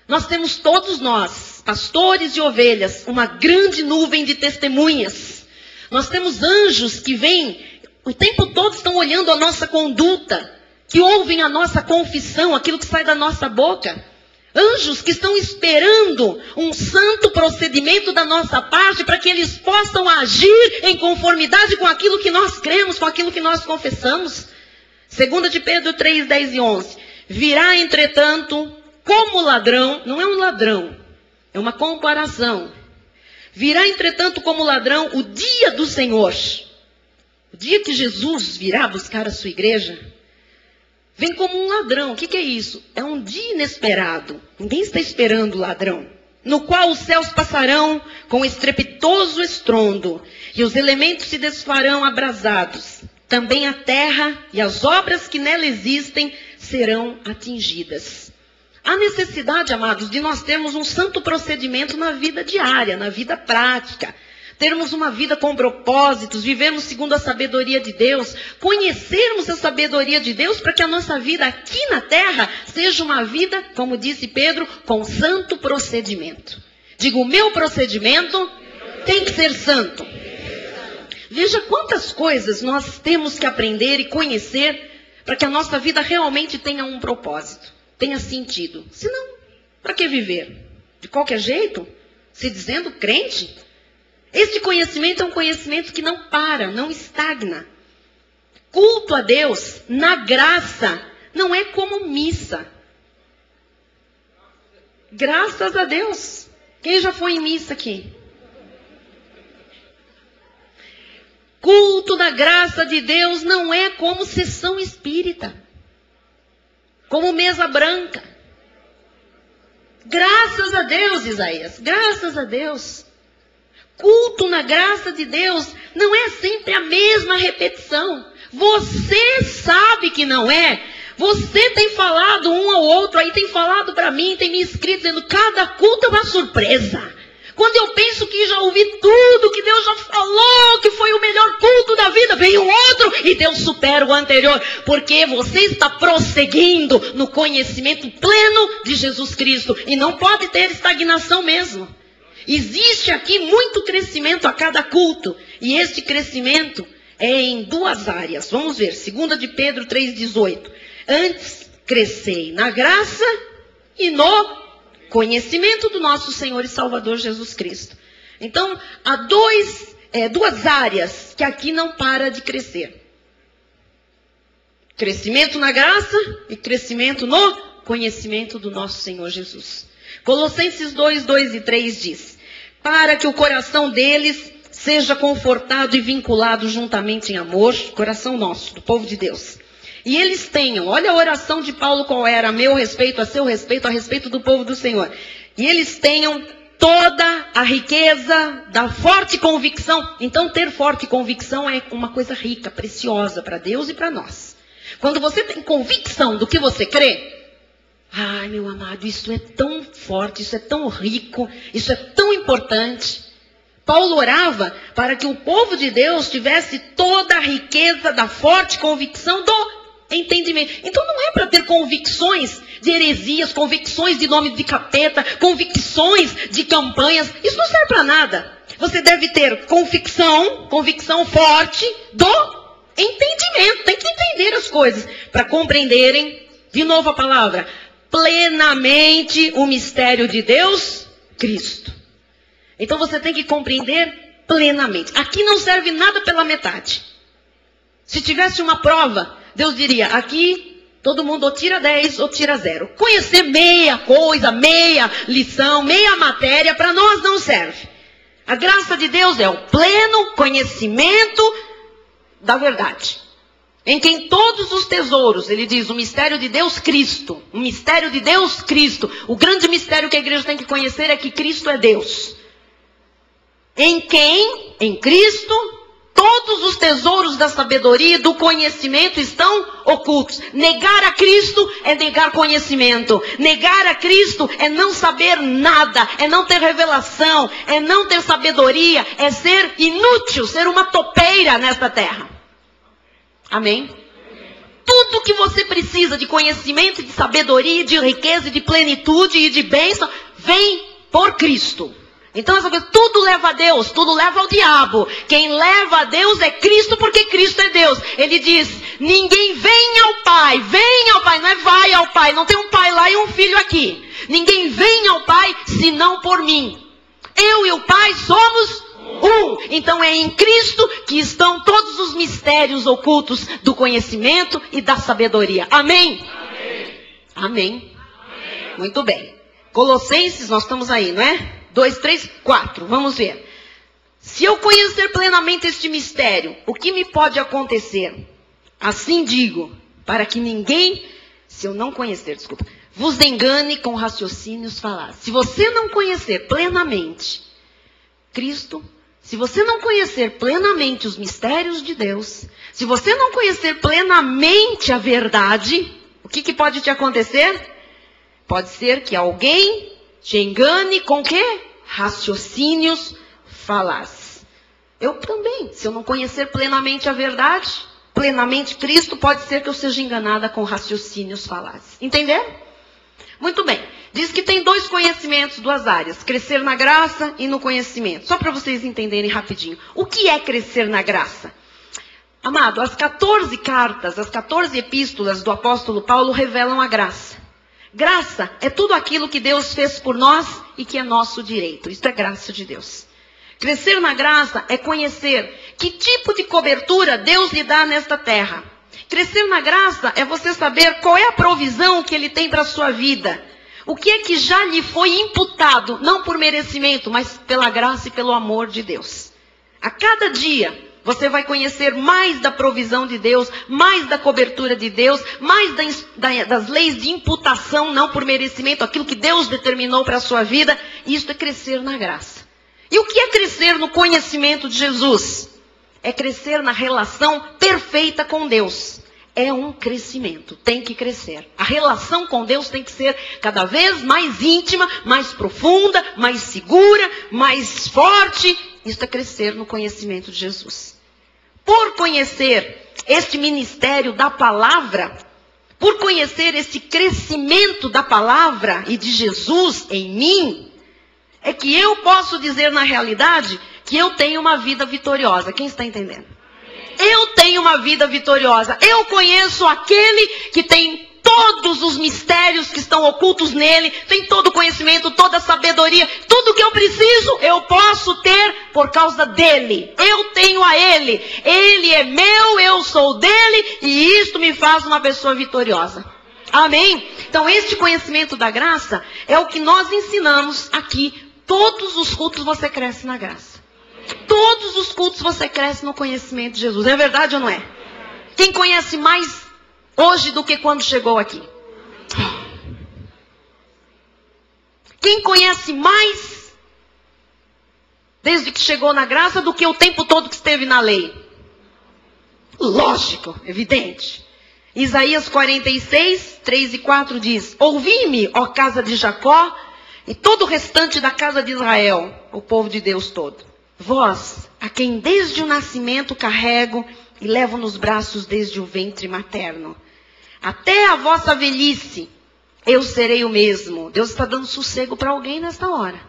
Nós temos todos nós, pastores e ovelhas, uma grande nuvem de testemunhas. Nós temos anjos que vêm, o tempo todo estão olhando a nossa conduta, que ouvem a nossa confissão, aquilo que sai da nossa boca. Anjos que estão esperando um santo procedimento da nossa parte para que eles possam agir em conformidade com aquilo que nós cremos, com aquilo que nós confessamos. 2 de Pedro 3, 10 e 11. Virá, entretanto, como ladrão, não é um ladrão, é uma comparação. Virá, entretanto, como ladrão o dia do Senhor. O dia que Jesus virá buscar a sua igreja, vem como um ladrão. O que é isso? É um dia inesperado. Ninguém está esperando o ladrão. No qual os céus passarão com estrepitoso estrondo, e os elementos se desfarão abrasados. Também a terra e as obras que nela existem serão atingidas. Há necessidade, amados, de nós termos um santo procedimento na vida diária, na vida prática. Termos uma vida com propósitos, vivermos segundo a sabedoria de Deus, conhecermos a sabedoria de Deus para que a nossa vida aqui na terra seja uma vida, como disse Pedro, com santo procedimento. Digo, o meu procedimento tem que ser santo. Veja quantas coisas nós temos que aprender e conhecer para que a nossa vida realmente tenha um propósito, tenha sentido. Senão, para que viver? De qualquer jeito? Se dizendo crente? Este conhecimento é um conhecimento que não para, não estagna. Culto a Deus, na graça, não é como missa. Graças a Deus. Quem já foi em missa aqui? Culto da graça de Deus não é como sessão espírita, como mesa branca. Graças a Deus, Isaías, graças a Deus. Culto na graça de Deus não é sempre a mesma repetição. Você sabe que não é. Você tem falado um ao outro, aí tem falado para mim, tem me escrito dizendo, cada culto é uma surpresa. Quando eu penso que já ouvi tudo, que Deus já falou, que foi o melhor culto da vida, vem um outro e Deus supera o anterior. Porque você está prosseguindo no conhecimento pleno de Jesus Cristo. E não pode ter estagnação mesmo. Existe aqui muito crescimento a cada culto. E este crescimento é em duas áreas. Vamos ver, 2 de Pedro 3,18. Antes, crescei na graça e no conhecimento do nosso Senhor e Salvador Jesus Cristo. Então, há duas áreas que aqui não para de crescer. Crescimento na graça e crescimento no conhecimento do nosso Senhor Jesus. Colossenses 2, 2 e 3 diz, para que o coração deles seja confortado e vinculado juntamente em amor, coração nosso, do povo de Deus. E eles tenham, olha a oração de Paulo qual era, a meu respeito, a seu respeito, a respeito do povo do Senhor. E eles tenham toda a riqueza da forte convicção. Então ter forte convicção é uma coisa rica, preciosa para Deus e para nós. Quando você tem convicção do que você crê, ai meu amado, isso é tão forte, isso é tão rico, isso é tão importante. Paulo orava para que o povo de Deus tivesse toda a riqueza da forte convicção do entendimento. Então não é para ter convicções de heresias, convicções de nome de capeta, convicções de campanhas. Isso não serve para nada. Você deve ter convicção forte do entendimento. Tem que entender as coisas para compreenderem, de novo a palavra, plenamente o mistério de Deus, Cristo. Então você tem que compreender plenamente. Aqui não serve nada pela metade. Se tivesse uma prova, Deus diria, aqui todo mundo ou tira 10 ou tira 0. Conhecer meia coisa, meia lição, meia matéria, para nós não serve. A graça de Deus é o pleno conhecimento da verdade. Em quem todos os tesouros, ele diz, o mistério de Deus Cristo. O mistério de Deus Cristo. O grande mistério que a igreja tem que conhecer é que Cristo é Deus. Em quem, em Cristo, todos os tesouros da sabedoria e do conhecimento estão ocultos. Negar a Cristo é negar conhecimento. Negar a Cristo é não saber nada, é não ter revelação, é não ter sabedoria, é ser inútil, ser uma topeira nesta terra. Amém? Tudo que você precisa de conhecimento, de sabedoria, de riqueza, de plenitude e de bênção, vem por Cristo. Então essa coisa, tudo leva a Deus, tudo leva ao diabo. Quem leva a Deus é Cristo, porque Cristo é Deus. Ele diz, ninguém vem ao Pai, não é vai ao Pai, não tem um pai lá e um filho aqui. Ninguém vem ao Pai, senão por mim. Eu e o Pai somos um. Então é em Cristo que estão todos os mistérios ocultos do conhecimento e da sabedoria. Amém? Amém. Amém. Amém. Muito bem. Colossenses, nós estamos aí, não é? 2, 3, 4. Vamos ver. Se eu conhecer plenamente este mistério, o que me pode acontecer? Assim digo, para que ninguém, se eu não conhecer, desculpa, vos engane com raciocínios falados. Se você não conhecer plenamente Cristo, se você não conhecer plenamente os mistérios de Deus, se você não conhecer plenamente a verdade, o que pode te acontecer? Pode ser que alguém te engane com o quê? Raciocínios falazes. Eu também, se eu não conhecer plenamente a verdade, plenamente Cristo, pode ser que eu seja enganada com raciocínios falazes. Entenderam? Muito bem. Diz que tem 2 conhecimentos, 2 áreas. Crescer na graça e no conhecimento. Só para vocês entenderem rapidinho. O que é crescer na graça? Amado, as 14 cartas, as 14 epístolas do apóstolo Paulo revelam a graça. Graça é tudo aquilo que Deus fez por nós e que é nosso direito. Isso é graça de Deus. Crescer na graça é conhecer que tipo de cobertura Deus lhe dá nesta terra. Crescer na graça é você saber qual é a provisão que Ele tem para a sua vida. O que é que já lhe foi imputado, não por merecimento, mas pela graça e pelo amor de Deus. A cada dia você vai conhecer mais da provisão de Deus, mais da cobertura de Deus, mais das leis de imputação, não por merecimento, aquilo que Deus determinou para a sua vida. Isso é crescer na graça. E o que é crescer no conhecimento de Jesus? É crescer na relação perfeita com Deus. É um crescimento, tem que crescer. A relação com Deus tem que ser cada vez mais íntima, mais profunda, mais segura, mais forte. Isso é crescer no conhecimento de Jesus. Por conhecer este ministério da palavra, por conhecer esse crescimento da palavra e de Jesus em mim, é que eu posso dizer na realidade que eu tenho uma vida vitoriosa. Quem está entendendo? Eu tenho uma vida vitoriosa. Eu conheço aquele que tem todos os mistérios que estão ocultos nele, tem todo o conhecimento, toda a sabedoria, tudo que eu preciso, eu posso ter por causa dele. Eu tenho a ele. Ele é meu, eu sou dele, e isto me faz uma pessoa vitoriosa. Amém? Então, este conhecimento da graça é o que nós ensinamos aqui. Todos os cultos você cresce na graça. Todos os cultos você cresce no conhecimento de Jesus. É verdade ou não é? Quem conhece mais hoje do que quando chegou aqui? Quem conhece mais desde que chegou na graça do que o tempo todo que esteve na lei? Lógico, evidente. Isaías 46, 3 e 4 diz: ouvi-me, ó casa de Jacó, e todo o restante da casa de Israel, o povo de Deus todo. Vós, a quem desde o nascimento carrego e levo nos braços desde o ventre materno. Até a vossa velhice, eu serei o mesmo. Deus está dando sossego para alguém nesta hora.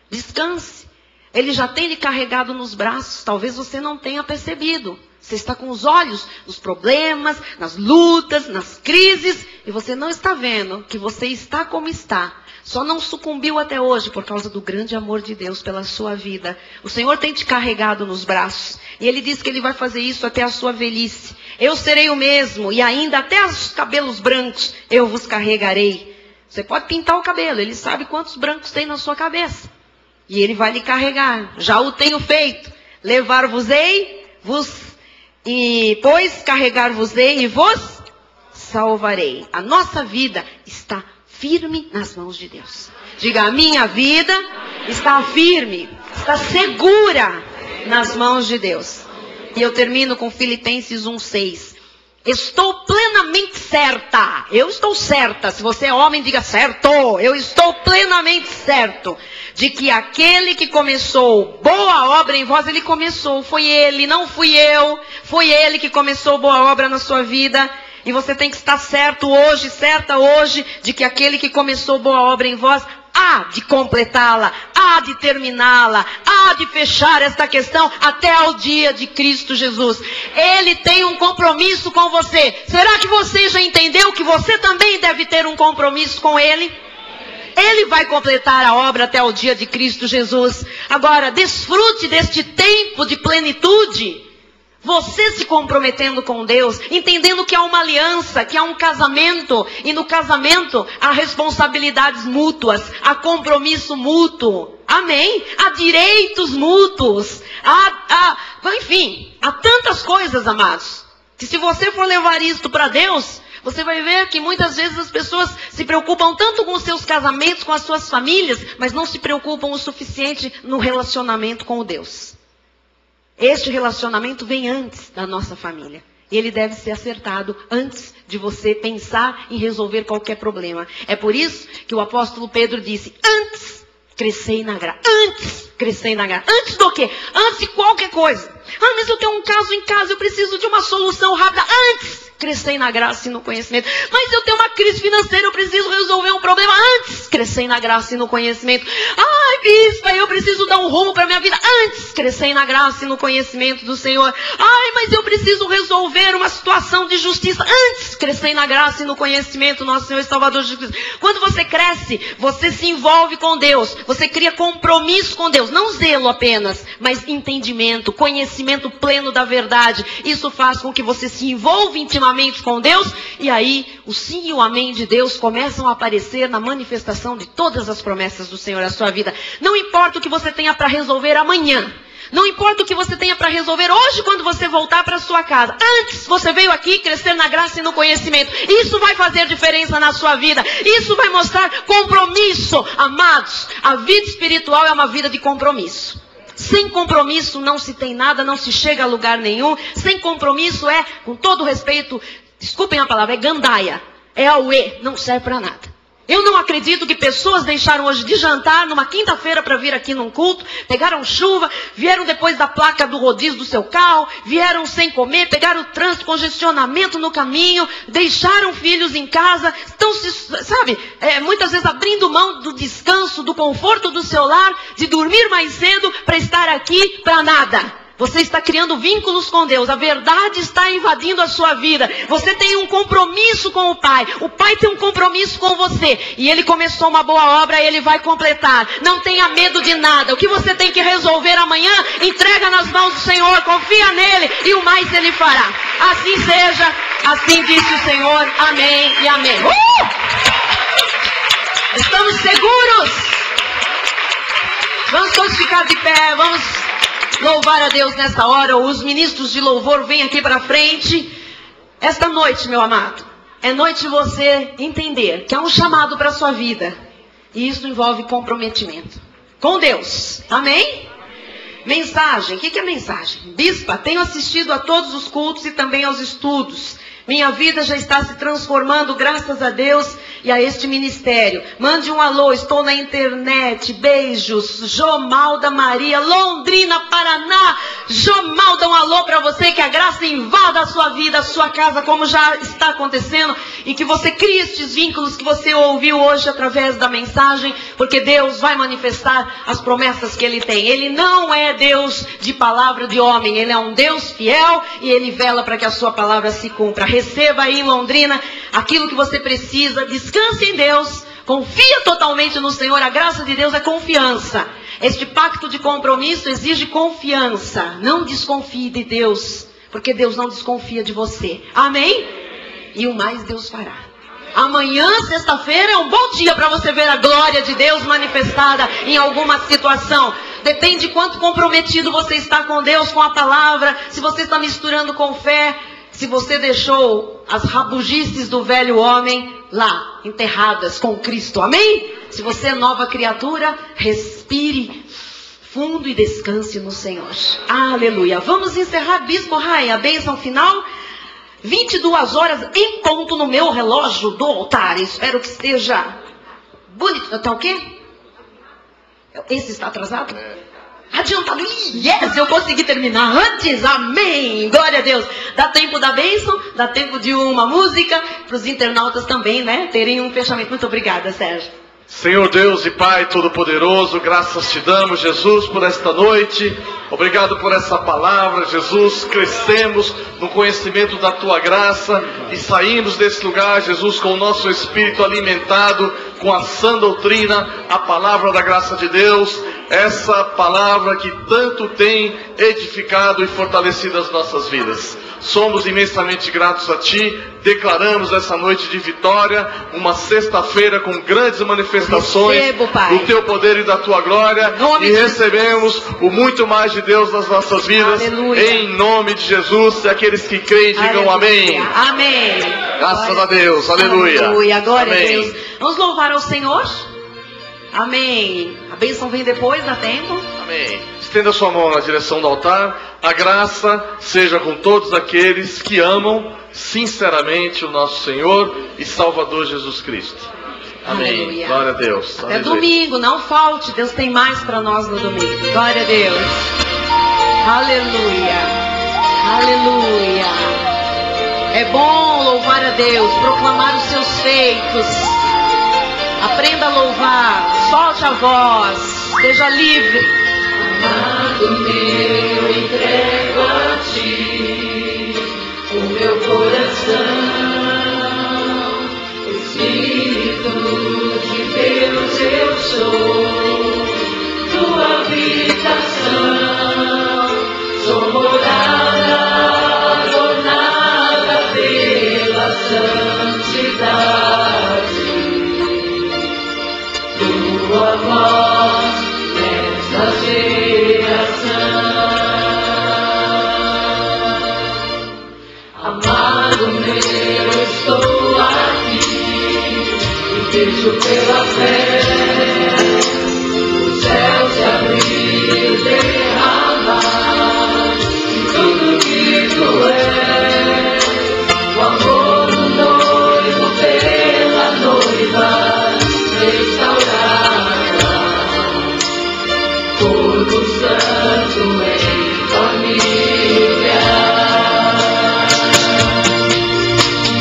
Descanse. Ele já tem lhe carregado nos braços. Talvez você não tenha percebido. Você está com os olhos nos problemas, nas lutas, nas crises. E você não está vendo que você está como está. Só não sucumbiu até hoje por causa do grande amor de Deus pela sua vida. O Senhor tem te carregado nos braços. E Ele diz que Ele vai fazer isso até a sua velhice. Eu serei o mesmo. E ainda até os cabelos brancos eu vos carregarei. Você pode pintar o cabelo. Ele sabe quantos brancos tem na sua cabeça. E ele vai lhe carregar. Já o tenho feito. Levar-vos-ei, e pois carregar-vos-ei e vos salvarei. A nossa vida está firme nas mãos de Deus. Diga, a minha vida está firme, está segura nas mãos de Deus. E eu termino com Filipenses 1:6. Estou plenamente certa. Eu estou certa. Se você é homem, diga certo. Eu estou plenamente certo de que aquele que começou boa obra em vós, ele começou. Foi ele, não fui eu. Foi ele que começou boa obra na sua vida. E você tem que estar certo hoje, certa hoje, de que aquele que começou boa obra em vós, há de completá-la, há de terminá-la, há de fechar esta questão até ao dia de Cristo Jesus. Ele tem um compromisso com você. Será que você já entendeu que você também deve ter um compromisso com Ele? Ele vai completar a obra até o dia de Cristo Jesus. Agora, desfrute deste tempo de plenitude. Você se comprometendo com Deus, entendendo que há uma aliança, que há um casamento, e no casamento há responsabilidades mútuas, há compromisso mútuo, amém? Há direitos mútuos, enfim, há tantas coisas, amados, que se você for levar isto para Deus, você vai ver que muitas vezes as pessoas se preocupam tanto com os seus casamentos, com as suas famílias, mas não se preocupam o suficiente no relacionamento com o Deus. Este relacionamento vem antes da nossa família. E ele deve ser acertado antes de você pensar em resolver qualquer problema. É por isso que o apóstolo Pedro disse, antes crescei na graça. Antes crescei na graça. Antes do quê? Antes de qualquer coisa. Mas eu tenho um caso em casa, eu preciso de uma solução rápida. Antes crescei na graça e no conhecimento. Mas eu tenho uma crise financeira, eu preciso resolver um problema. Antes crescei na graça e no conhecimento. Ai, bispa, eu preciso dar um rumo para minha vida. Antes crescei na graça e no conhecimento do Senhor. Ai, mas eu preciso resolver uma situação de justiça. Antes crescei na graça e no conhecimento do nosso Senhor e Salvador Jesus Cristo. Quando você cresce, você se envolve com Deus. Você cria compromisso com Deus. Não zelo apenas, mas entendimento, conhecimento pleno da verdade. Isso faz com que você se envolva intimamente com Deus, e aí o sim e o amém de Deus começam a aparecer na manifestação de todas as promessas do Senhor na sua vida. Não importa o que você tenha para resolver amanhã, não importa o que você tenha para resolver hoje quando você voltar para sua casa. Antes você veio aqui crescer na graça e no conhecimento. Isso vai fazer diferença na sua vida. Isso vai mostrar compromisso. Amados, a vida espiritual é uma vida de compromisso. Sem compromisso não se tem nada, não se chega a lugar nenhum. Sem compromisso é, com todo respeito, desculpem a palavra, é gandaia. É auê, não serve para nada. Eu não acredito que pessoas deixaram hoje de jantar numa quinta-feira para vir aqui num culto, pegaram chuva, vieram depois da placa do rodízio do seu carro, vieram sem comer, pegaram o trânsito, congestionamento no caminho, deixaram filhos em casa, estão, muitas vezes abrindo mão do descanso, do conforto do seu lar, de dormir mais cedo para estar aqui para nada. Você está criando vínculos com Deus. A verdade está invadindo a sua vida. Você tem um compromisso com o Pai. O Pai tem um compromisso com você. E Ele começou uma boa obra e Ele vai completar. Não tenha medo de nada. O que você tem que resolver amanhã, entrega nas mãos do Senhor. Confia nele e o mais Ele fará. Assim seja. Assim disse o Senhor. Amém e amém. Estamos seguros. Vamos todos ficar de pé. Vamos louvar a Deus nesta hora. Os ministros de louvor vêm aqui para frente. Esta noite, meu amado, é noite de você entender que há um chamado para a sua vida. E isso envolve comprometimento com Deus. Amém? Mensagem. O que é mensagem? Bispa, tenho assistido a todos os cultos e também aos estudos. Minha vida já está se transformando, graças a Deus e a este ministério. Mande um alô, estou na internet. Beijos. Jomalda Maria, Londrina, Paraná. Jomalda, um alô para você, que a graça invada a sua vida, a sua casa, como já está acontecendo. E que você crie estes vínculos que você ouviu hoje através da mensagem, porque Deus vai manifestar as promessas que Ele tem. Ele não é Deus de palavra de homem, Ele é um Deus fiel e Ele vela para que a sua palavra se cumpra. Receba aí em Londrina aquilo que você precisa. Descanse em Deus. Confia totalmente no Senhor. A graça de Deus é confiança. Este pacto de compromisso exige confiança. Não desconfie de Deus, porque Deus não desconfia de você. Amém? E o mais Deus fará. Amanhã, sexta-feira, é um bom dia para você ver a glória de Deus manifestada em alguma situação. Depende de quanto comprometido você está com Deus, com a palavra, se você está misturando com fé, se você deixou as rabugices do velho homem lá, enterradas com Cristo. Amém? Se você é nova criatura, respire fundo e descanse no Senhor. Aleluia. Vamos encerrar, Bispo Rai, a bênção final. 22 horas em ponto no meu relógio do altar. Espero que esteja bonito. Tá o quê? Esse está atrasado? Adiantado. Yes, eu consegui terminar antes. Amém. Glória a Deus. Dá tempo da bênção, dá tempo de uma música, para os internautas também, né, terem um fechamento. Muito obrigada, Sérgio. Senhor Deus e Pai Todo-Poderoso, graças te damos, Jesus, por esta noite. Obrigado por essa palavra, Jesus. Crescemos no conhecimento da Tua graça e saímos desse lugar, Jesus, com o nosso espírito alimentado com a sã doutrina, a palavra da graça de Deus. Essa palavra que tanto tem edificado e fortalecido as nossas vidas. Somos imensamente gratos a Ti. Declaramos essa noite de vitória, uma sexta-feira com grandes manifestações do Teu poder e da Tua glória. E recebemos o muito mais de Deus nas nossas vidas. Aleluia. Em nome de Jesus. E aqueles que creem, digam amém. Amém. Graças glória a Deus. Aleluia. Aleluia. Glória amém. a Deus. Vamos louvar ao Senhor. Amém. A bênção vem depois, dá tempo. Amém. Estenda sua mão na direção do altar. A graça seja com todos aqueles que amam sinceramente o nosso Senhor e Salvador Jesus Cristo. Amém. Aleluia. Glória a Deus. Até domingo, não falte. Deus tem mais para nós no domingo. Glória a Deus. Aleluia. Aleluia. É bom louvar a Deus, proclamar os seus feitos. Aprenda a louvar, solte a voz, seja livre. Amado meu, entrego a Ti o meu coração. Espírito de Deus eu sou, Tua habitação. Sou morada adornada pela santidade. Tua voz nesta geração. Amado meu, estou aqui e vejo pela fé o céu se abrir, derramar de tudo que Tu és. O amor do noivo pela noiva restaurada, todo santo em família.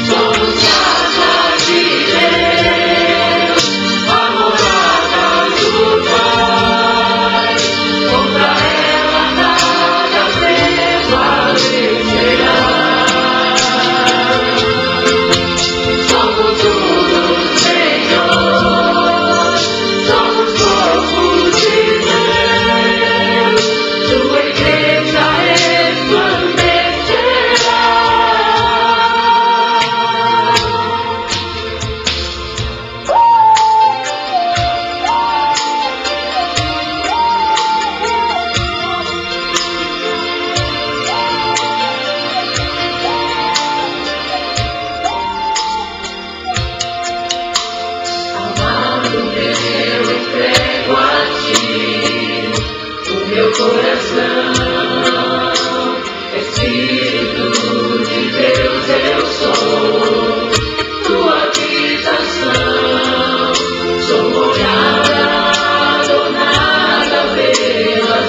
Somos casa de Deus, a morada do Pai. Contra ela nada prevalecerá. Somos do Senhor, somos povo de Deus, Tua igreja resplandecerá. Amado meu, entrego a Ti o meu coração. Espírito de Deus eu sou, Tua habitação. Sou morada adornada pela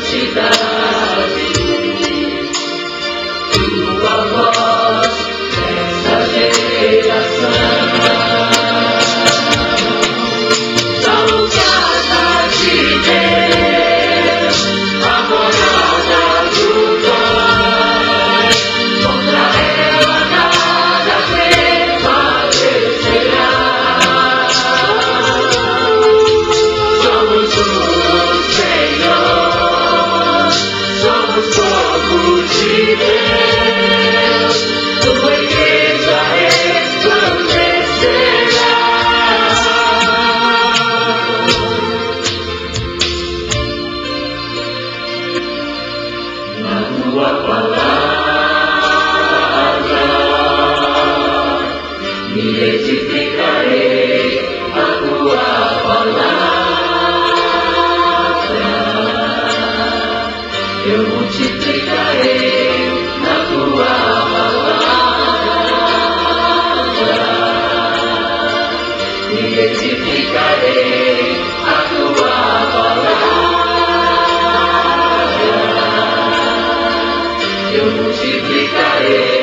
santidade. Tua voz nesta geração. Somos casa de Deus, a morada do Pai. Contra ela nada prevalecerá. Somos do Senhor, somos povo de Deus, Tua igreja resplandecerá. multiplicarei.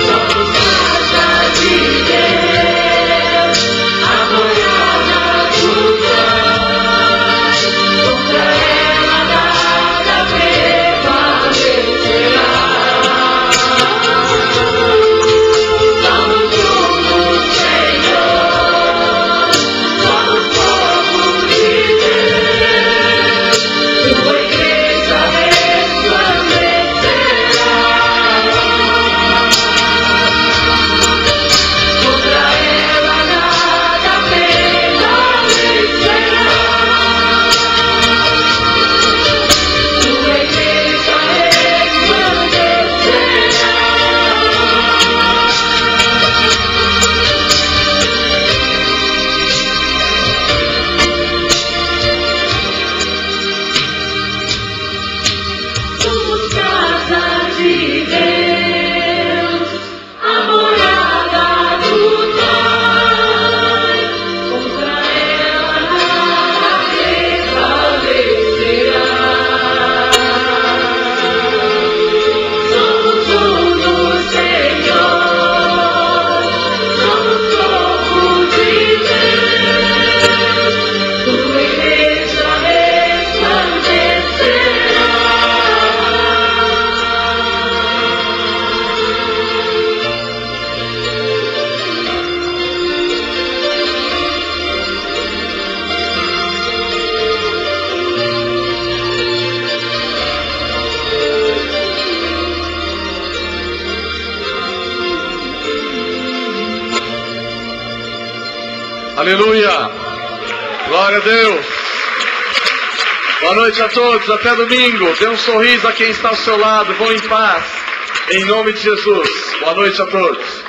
Somos casa de Deus, a morada do Pai. Contra ela nada prevalecerá. Somos um do Senhor, somos povo de Deus. Sua igreja resplandecerá. Contra ela nada prevalecerá. Sua igreja resplandecerá. Somos casa de Deus, a morada do Pai. Contra ela nada prevalecerá. Somos um do Senhor, somos povo de Deus. Sua igreja resplandecerá. Aleluia! Glória a Deus! Boa noite a todos, até domingo. Dê um sorriso a quem está ao seu lado, vão em paz. Em nome de Jesus. Boa noite a todos.